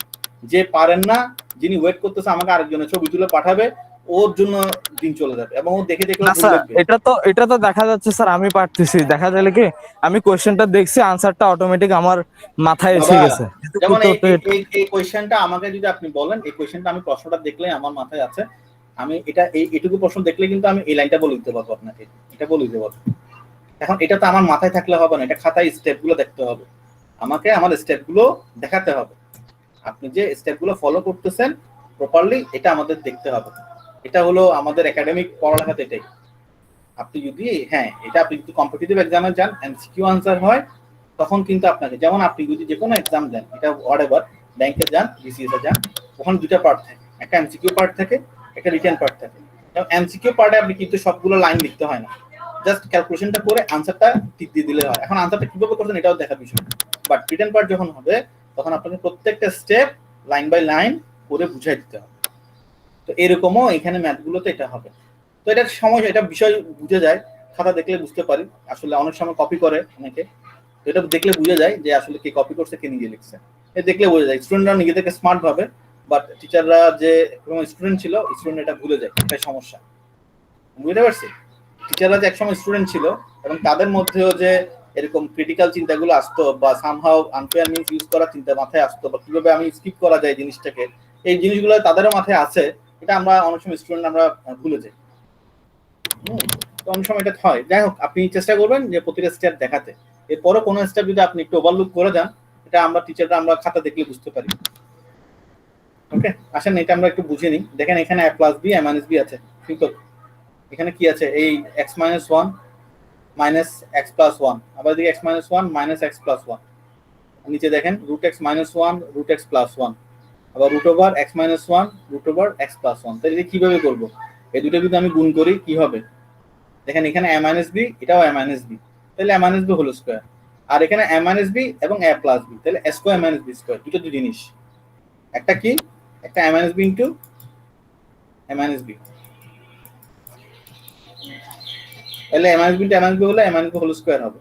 যে পারেন না, যিনি ওয়েট করতেছে আমাকে আরেকজনের ছবি তুলে পাঠাবে, ওর জন্য দিন চলে যাবে এবং ও দেখে দেখে না স্যার, এটা তো দেখা যাচ্ছে স্যার আমি পারতেছি, দেখা যাবে কি আমি কোশ্চেনটা দেখছি, আনসারটা অটোমেটিক আমার মাথায় এসে গেছে। যেমন এই কোশ্চেনটা আমাকে যদি আপনি বলেন, এই কোশ্চেনটা আমি প্রশ্নটা দেখলে আমার মাথায় আছে, আমি এটা এইটুকু প্রশ্ন দেখলে কিন্তু আমি এই লাইনটা বলে দিতে পারবো আপনাকে, এটা বলে দিতে পারবো। এখন এটা তো আমার মাথায় থাকলে হবে না, এটা খাতায় স্টেপগুলো দেখতে হবে, আমাকে আমার স্টেপগুলো দেখাতে হবে। আপনি যে স্টেপগুলো ফলো করতেছেন প্রপারলি, এটা আমাদের দেখতে হবে। এটা হলো আমাদের একাডেমিক পড়ালেখাতে এটাই। আপনি যদি এটা আপনি যদি কম্পিটিটিভ এক্সামে যান, এমসিকিউ আনসার হয়, তখন কিন্তু আপনাকে, যেমন আপনি যদি যে কোনো এক্সাম দেন, এটা হোয়াটএভার, ব্যাংকে যান, বিসিএস এ যান, ওখানে 2টা পার্ট থাকে, একটা এমসিকিউ পার্ট থাকে, একটা রিটেন পার্ট থাকে। এবং এমসিকিউ পার্টে আপনি কিন্তু সবগুলো লাইন লিখতে হয় না, জাস্ট ক্যালকুলেশনটা করে আনসারটা টিক দিয়ে দিলে হয়। এখন আনসারটা কিভাবে করছেন এটাও দেখার বিষয়, বাট রিটেন পার্ট যখন হবে তখন আপনাকে প্রত্যেকটা স্টেপ লাইন বাই লাইন করে বুঝাই দিতে হবে। তো এরকমও এখানে ম্যাথগুলোতে এটা হবে। তো এটার সময়, এটা বিষয় বুঝে যায়, খাতা দেখলে বুঝতে পারি। আসলে অনেক সময় কপি করে অনেকে, তো এটা দেখলে বুঝে যায় যে আসলে কে কপি করছে, কে নিজে লিখছে, এটা দেখলে বোঝা যায়। স্টুডেন্টরা নিজেদেরকে স্মার্ট ভাবে, বাট টিচাররা যে স্টুডেন্ট ছিল, স্টুডেন্ট এটা ভুলে যায়, এটাই সমস্যা। বুঝতে পারছি? টিচাররা যে একসময় স্টুডেন্ট ছিল এবং তাদের মধ্যেও যে এরকম ক্রিটিক্যাল চিন্তাগুলো আসতো, বা সামহাউ আনফেয়ার মিনস ইউজ করার চিন্তা মাথায় আসতো, বা কিভাবে আমি স্কিপ করা যায় জিনিসটাকে, এই জিনিসগুলো তাদেরও মাথায় আছে। এটা আমরা অনেক সময় স্টুডেন্ট আমরা ভুলে যাই। তো অনেক সময় এটা হয়। যাই হোক, আপনি চেষ্টা করবেন যে প্রতিটা স্টেপ দেখাতে। এরপরও কোনো স্টেপ যদি আপনি একটু ওভারলুক করে যান, এটা আমরা টিচাররা আমরা খাতা দেখলে বুঝতে পারি। ওকে, আসেন এটা আমরা একটু বুঝে নিই। দেখেন এখানে a plus B, a minus B আছে, ঠিক তো? এখানে কি আছে, এই x minus 1 minus x plus 1, আবার এদিকে x minus 1 minus x plus 1, নিচে দেখেন root x minus 1 root x plus 1, আবার root over x minus 1 root over x plus 1। তাহলে এটা কিভাবে করব? এই দুটো যদি আমি গুণ করি কি হবে? দেখেন এখানে a মাইনাস বি, এটাও a মাইনাস বি, তাহলে a minus b whole square. আর এখানে a মাইনাস বি এবং a প্লাস বি, তাহলে a square minus b square, দুটো দুই জিনিস। একটা কি, একটা a minus b into a minus b, তাহলে a minus b into a minus b হলে a minus b whole square হবে,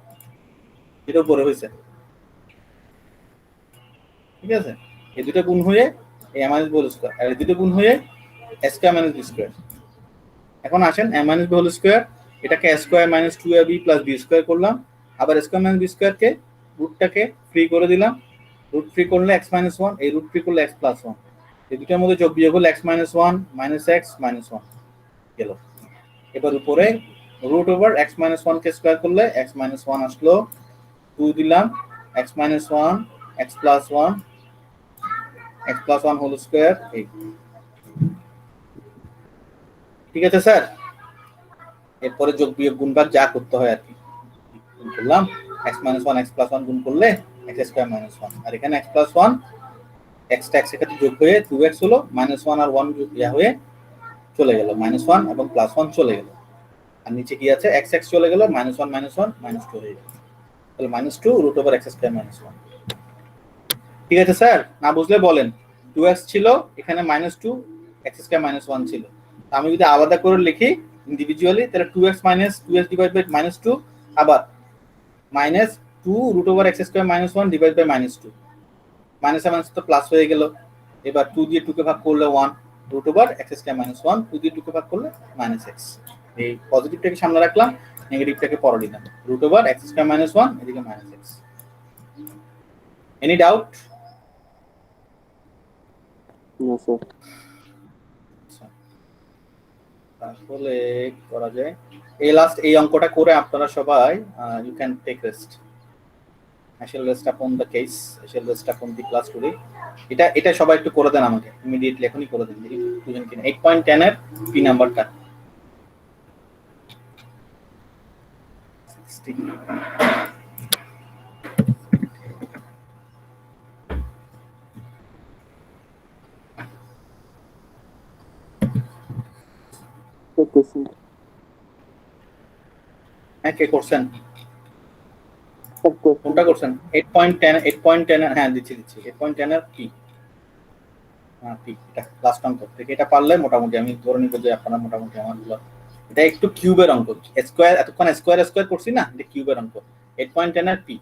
যেটা উপরে হয়েছে। ঠিক আছে, এই দুটো গুণ হয়ে এই a minus b whole square, আর এই দুটো গুণ হয়ে a square minus b square. এখন আসেন a minus b whole square, এটাকে a square minus 2ab plus b square করলাম, আবার স্কয়ার মাইনাস b স্কয়ার কে রুটটাকে ফ্রি করে দিলাম, রুট ফ্রি করলে x মাইনাস 1, এই রুট ফ্রি করলে x প্লাস 1, এই দুটোর মধ্যে যোগ বিয়োগ হলে x minus 1 minus x minus 1 গেল। এবার উপরে রুট ওভার x মাইনাস 1 কে স্কয়ার করলে x মাইনাস 1 আসলো, 2 দিলাম, x minus 1 x plus 1 x plus 1 whole square. এই ঠিক আছে স্যার, এরপরে যোগ বিয়োগ গুণ ভাগ যা করতে হয় আর কি করলাম। x minus 1 x plus 1 গুণ করলে x স্কয়ার minus 1 আর এখানে x plus 1 x টা x এর সাথে যোগ হয়ে 2x হলো -1 আর 1 ইয়া হয়ে চলে গেল -1 এবং +1 চলে গেল আর নিচে কি আছে x x চলে গেল -1 -1 -2 হয়ে গেল তাহলে -2 √x স্কয়ার -1 ঠিক আছে স্যার না বুঝলে বলেন 2x ছিল এখানে -2 x স্কয়ার -1 ছিল আমি যদি আলাদা করে লিখি ইন্ডিভিজুয়ালি তাহলে 2x -2x ডিভাইড বাই -2 আবার -2 √x square -1 divide by -2 minus minus তো প্লাস হয়ে গেল এবার 2 দিয়ে 2 কে ভাগ করলে 1 √x স্কয়ার -1 2 দিয়ে 2 কে ভাগ করলে -x এই পজিটিভটাকে সামনে রাখলাম নেগেটিভটাকে পরে দিলাম √x স্কয়ার -1 এদিকে -x any doubt no sir তাহলে করা যায় এই লাস্ট এই অঙ্কটা করে আপনারা সবাই you can take rest I shall rest upon the case. I shall rest upon the class today. এটা সবাই একটু করে দেন আমাকে ইমিডিয়েটলি এখনই করে দেন দেখি বুঝেন কিনা 8.10 এর পি নাম্বারটা হ্যাঁ কে করছেন কোনটা করছেন 8.10 হ্যাঁ দিচ্ছি 8.10 এর কি হ্যাঁ ঠিক এটা লাস্ট অঙ্ক থেকে এটা পারলে মোটামুটি আমি ধরে নিব যে আপনারা মোটামুটি আমারগুলো এটা একটু কিউবের অঙ্ক স্কয়ার এতক্ষণ স্কয়ার করছি না এটা কিউবের অঙ্ক 8.10 এর পি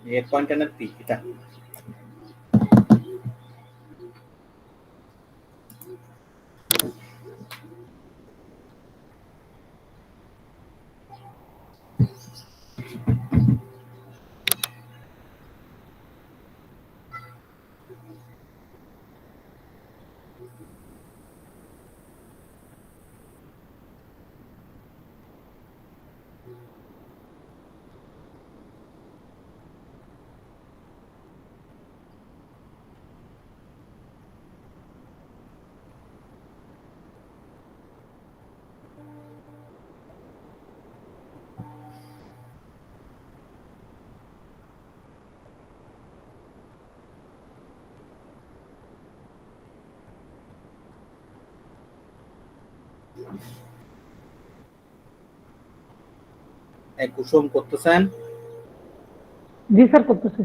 এই 8.10 এর পি এটা এই কুসুম করতেছেন জি স্যার করতেছি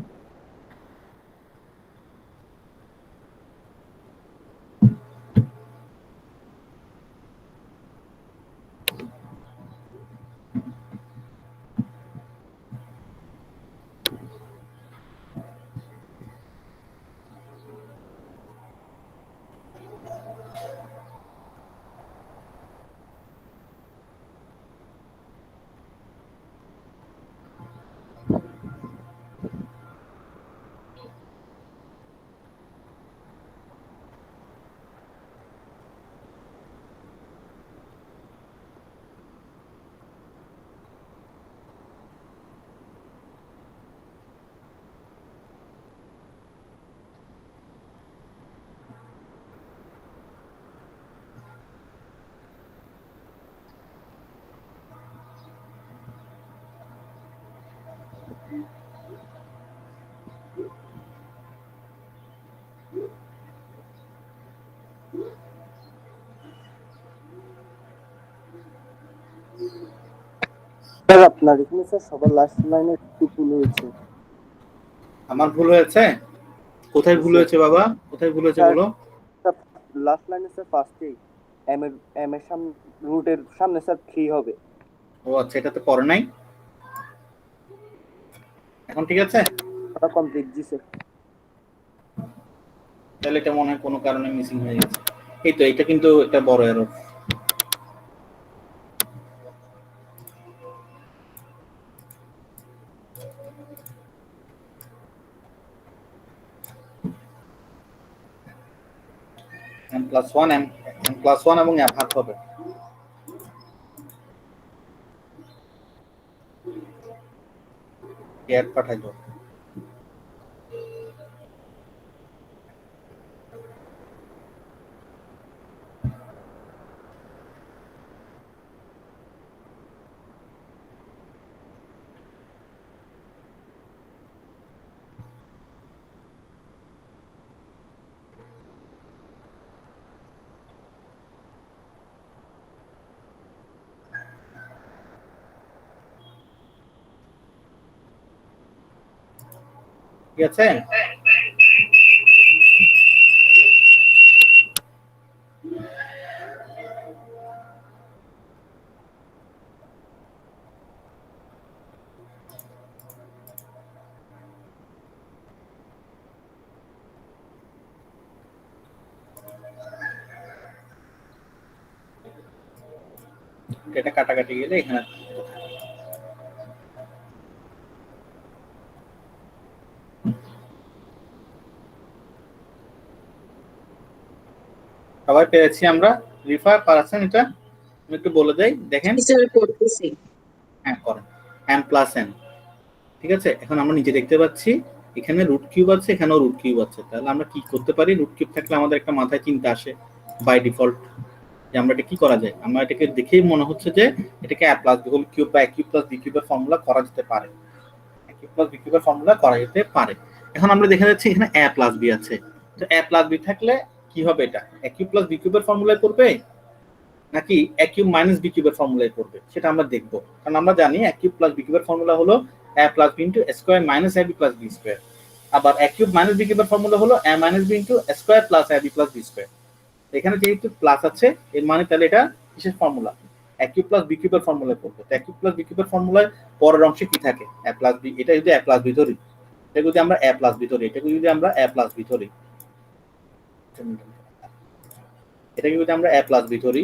স্যার আপনার এখানে স্যার সবার লাস্ট লাইনে একটু ভুল হয়েছে আমার ভুল হয়েছে কোথায় ভুল হয়েছে বাবা কোথায় ভুল হয়েছে বলো লাস্ট লাইনে স্যার ফার্স্টেই এম এর সামনে রুটের সামনে স্যার 3 হবে ও আচ্ছা এটা তো পড়ে নাই এখন ঠিক আছে ওটা কমপ্লিট জি স্যার তাহলে এটা মনে হয় কোনো কারণে মিসিং হয়ে গেছে এই তো এটা কিন্তু একটা বড় এরর m+1 m+1 এবং ভাগ হবে এর পাঠাই দাও ঠিক আছে? এটা কাটাকাটি গেলে এখানে সবাই পেয়েছি আমরা। রিফার পারছেন এটা? আমি একটু বলে দেই, দেখেন। স্যার করতেছি। হ্যাঁ করেন। m প্লাস n, ঠিক আছে? এখন আমরা নিচে দেখতে পাচ্ছি এখানে রুট কিউব আছে, এখানেও রুট কিউব আছে। তাহলে আমরা কি করতে পারি? রুট কিউব থাকলে আমাদের একটা মাথায় চিন্তা আসে বাই ডিফল্ট যে আমরা এটা কি করা যায়। আমরা এটাকে দেখেই মনে হচ্ছে যে এটাকে a plus b whole cube বা a কিউব প্লাস b কিউবের ফর্মুলা করা যেতে পারে। a কিউব প্লাস b কিউবের ফর্মুলা করা যেতে পারে। এখন আমরা দেখা যাচ্ছে এখানে a প্লাস b আছে। তো a প্লাস b থাকলে কি হবে? এটা a কিউব প্লাস b কিউবের ফর্মুলায় করবে নাকি a কিউব মাইনাস b কিউবের ফর্মুলায় করবে সেটা আমরা দেখব। কারণ আমরা জানি a কিউব প্লাস b কিউবের ফর্মুলা হলো a plus b into a square minus ab plus b square. আবার a কিউব মাইনাস b কিউবের ফর্মুলা হলো a minus b into a square plus ab plus b square. এখানে যেহেতু plus আছে এর মানে তাহলে এটা বিশেষ formula a cube plus b কিউবের ফর্মুলায় করবে। তো a কিউব প্লাস b কিউবের ফর্মুলায় পরের অংশে কি থাকে? a plus b। এটা যদি a প্লাস b ধরি, এটা যদি আমরা a প্লাস b ধরি, এটাকে যদি আমরা a প্লাস b ধরি, এটাকে যদি আমরা a প্লাস b ধরি,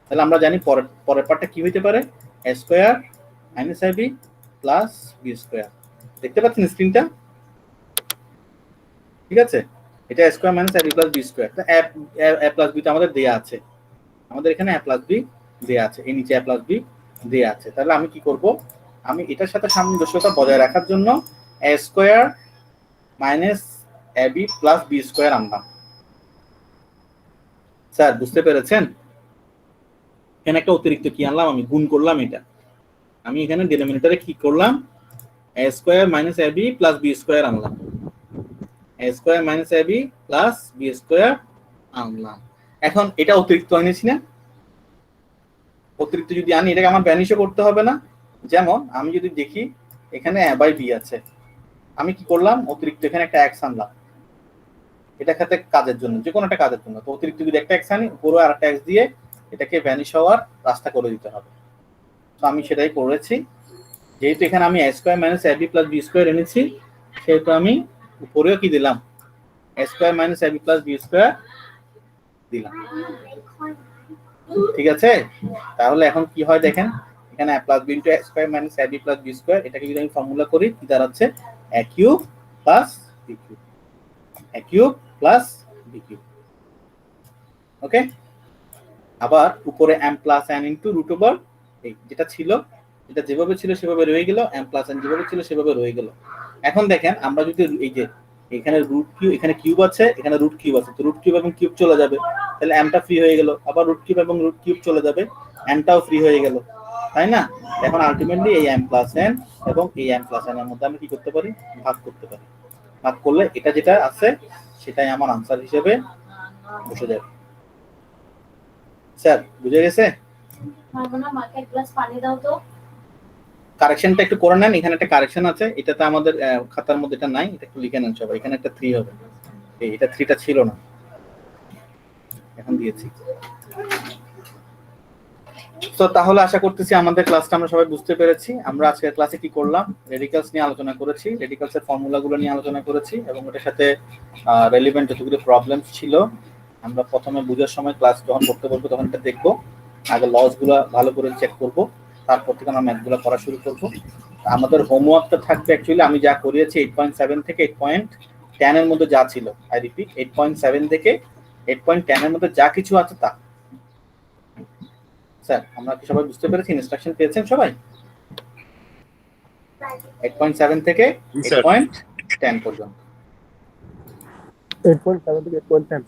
তাহলে আমরা জানি পরের পার্টটা কি হইতে পারে? a square minus ab plus b square. দেখতে পাচ্ছেন স্ক্রিনটা? ঠিক আছে, এটা a square minus ab plus b square. তো a প্লাস b তো আমাদের দেয়া আছে, আমাদের এখানে a প্লাস b দেয়া আছে, এই নিচে a প্লাস b দেয়া আছে। তাহলে আমি কি করব? আমি এটার সাথে সামঞ্জস্যতা বজায় রাখার জন্য a square minus ab plus b square আনলাম। স্যার বুঝতে পেরেছেন? এখানে একটা অতিরিক্ত কি আনলাম? আমি গুণ করলাম এটা। আমি এখানে ডিনোমিনেটরে কি করলাম? a square minus ab plus b square আনলাম। a square minus ab plus b square আনলাম। এখন এটা অতিরিক্ত এনেছি না? অতিরিক্ত যদি আনি এটাকে আমার ভ্যানিশও করতে হবে না? যেমন আমি যদি দেখি এখানে a বাই b আছে, আমি কি করলাম? অতিরিক্ত এখানে একটা x আনলাম, এটা খাতে কাজের জন্য, যে কোনো একটা কাজের জন্য। তো অতিরিক্ত যদি একটা x আনি, পুরো আর একটা x দিয়ে এটাকে ভ্যানিশ হওয়ার রাস্তা করে দিতে হবে। তো আমি সেটাই করেছি। যেহেতু এখানে আমি a square minus ab plus b square এনেছি, সেহেতু আমি উপরেও কি দিলাম? a square minus ab plus b square দিলাম। ঠিক আছে? তাহলে এখন কি হয় দেখেন, এখানে a plus b into a square minus ab plus b square, এটাকে যদি আমি ফর্মুলা করি কি দাঁড়াচ্ছে? a cube plus b cube, a cube plus b cube. Okay, আবার উপরে m plus n into root over এই যেটা ছিল, এটা যেভাবে ছিল সেভাবে রয়ে গেল, m প্লাস n যেভাবে ছিল সেভাবে রয়ে গেল। এখন দেখেন আমরা যদি এই যে এখানে রুট কিউব, এখানে কিউব আছে, এখানে রুট কিউব আছে, তো রুট কিউব এবং কিউব চলে যাবে, তাহলে m টা ফ্রি হয়ে গেল। আবার রুট কিউব এবং রুট কিউব চলে যাবে, n টাও ফ্রি হয়ে গেল, তাই না? এখন আলটিমেটলি এই m প্লাস n এবং এই m প্লাস n এর মধ্যে আমি কি করতে পারি? ভাগ করতে পারি। ভাগ করলে এটা যেটা আছে সেটাই আমার আনসার হিসেবে বসে যাবে। স্যার বুঝে গেছে? কারেকশনটা একটু করে নেন, এখানে একটা কারেকশন আছে, এটাতে আমাদের খাতার মধ্যে এটা নাই, এটা একটু লিখে নেন সবাই। এখানে একটা 3 হবে, এটা 3টা ছিল না, এখন দিয়েছি। তো তাহলে আশা করতেছি আমাদের ক্লাসটা আমরা সবাই বুঝতে পেরেছি। আমরা আজকের ক্লাসে কি করলাম? রেডিক্যালস নিয়ে আলোচনা করেছি, রেডিক্যালসের ফর্মুলাগুলো নিয়ে আলোচনা করেছি, এবং ওটার সাথে রেলিভেন্ট যতগুলো প্রবলেমস ছিল আমরা প্রথমে বুঝার সময় ক্লাস যখন করতে বলবো তখন এটা দেখবো। আগে লসগুলো ভালো করে চেক করব, তারপর থেকে আমরা ম্যাথগুলো করা শুরু করব। আমাদের হোমওয়ার্কটা থাকবে অ্যাকচুয়ালি আমি যা করিয়েছি 8.7 থেকে 8.10 এর মধ্যে যা ছিল, আই রিপিট 8.7 থেকে 8.10 এর মধ্যে যা কিছু আছে তা। স্যার আমরা কি সবাই বুঝতে পেরেছি? ইনস্ট্রাকশন পেয়েছেন সবাই? 8.7 থেকে 8.10 পর্যন্ত। 8.7 থেকে 8.10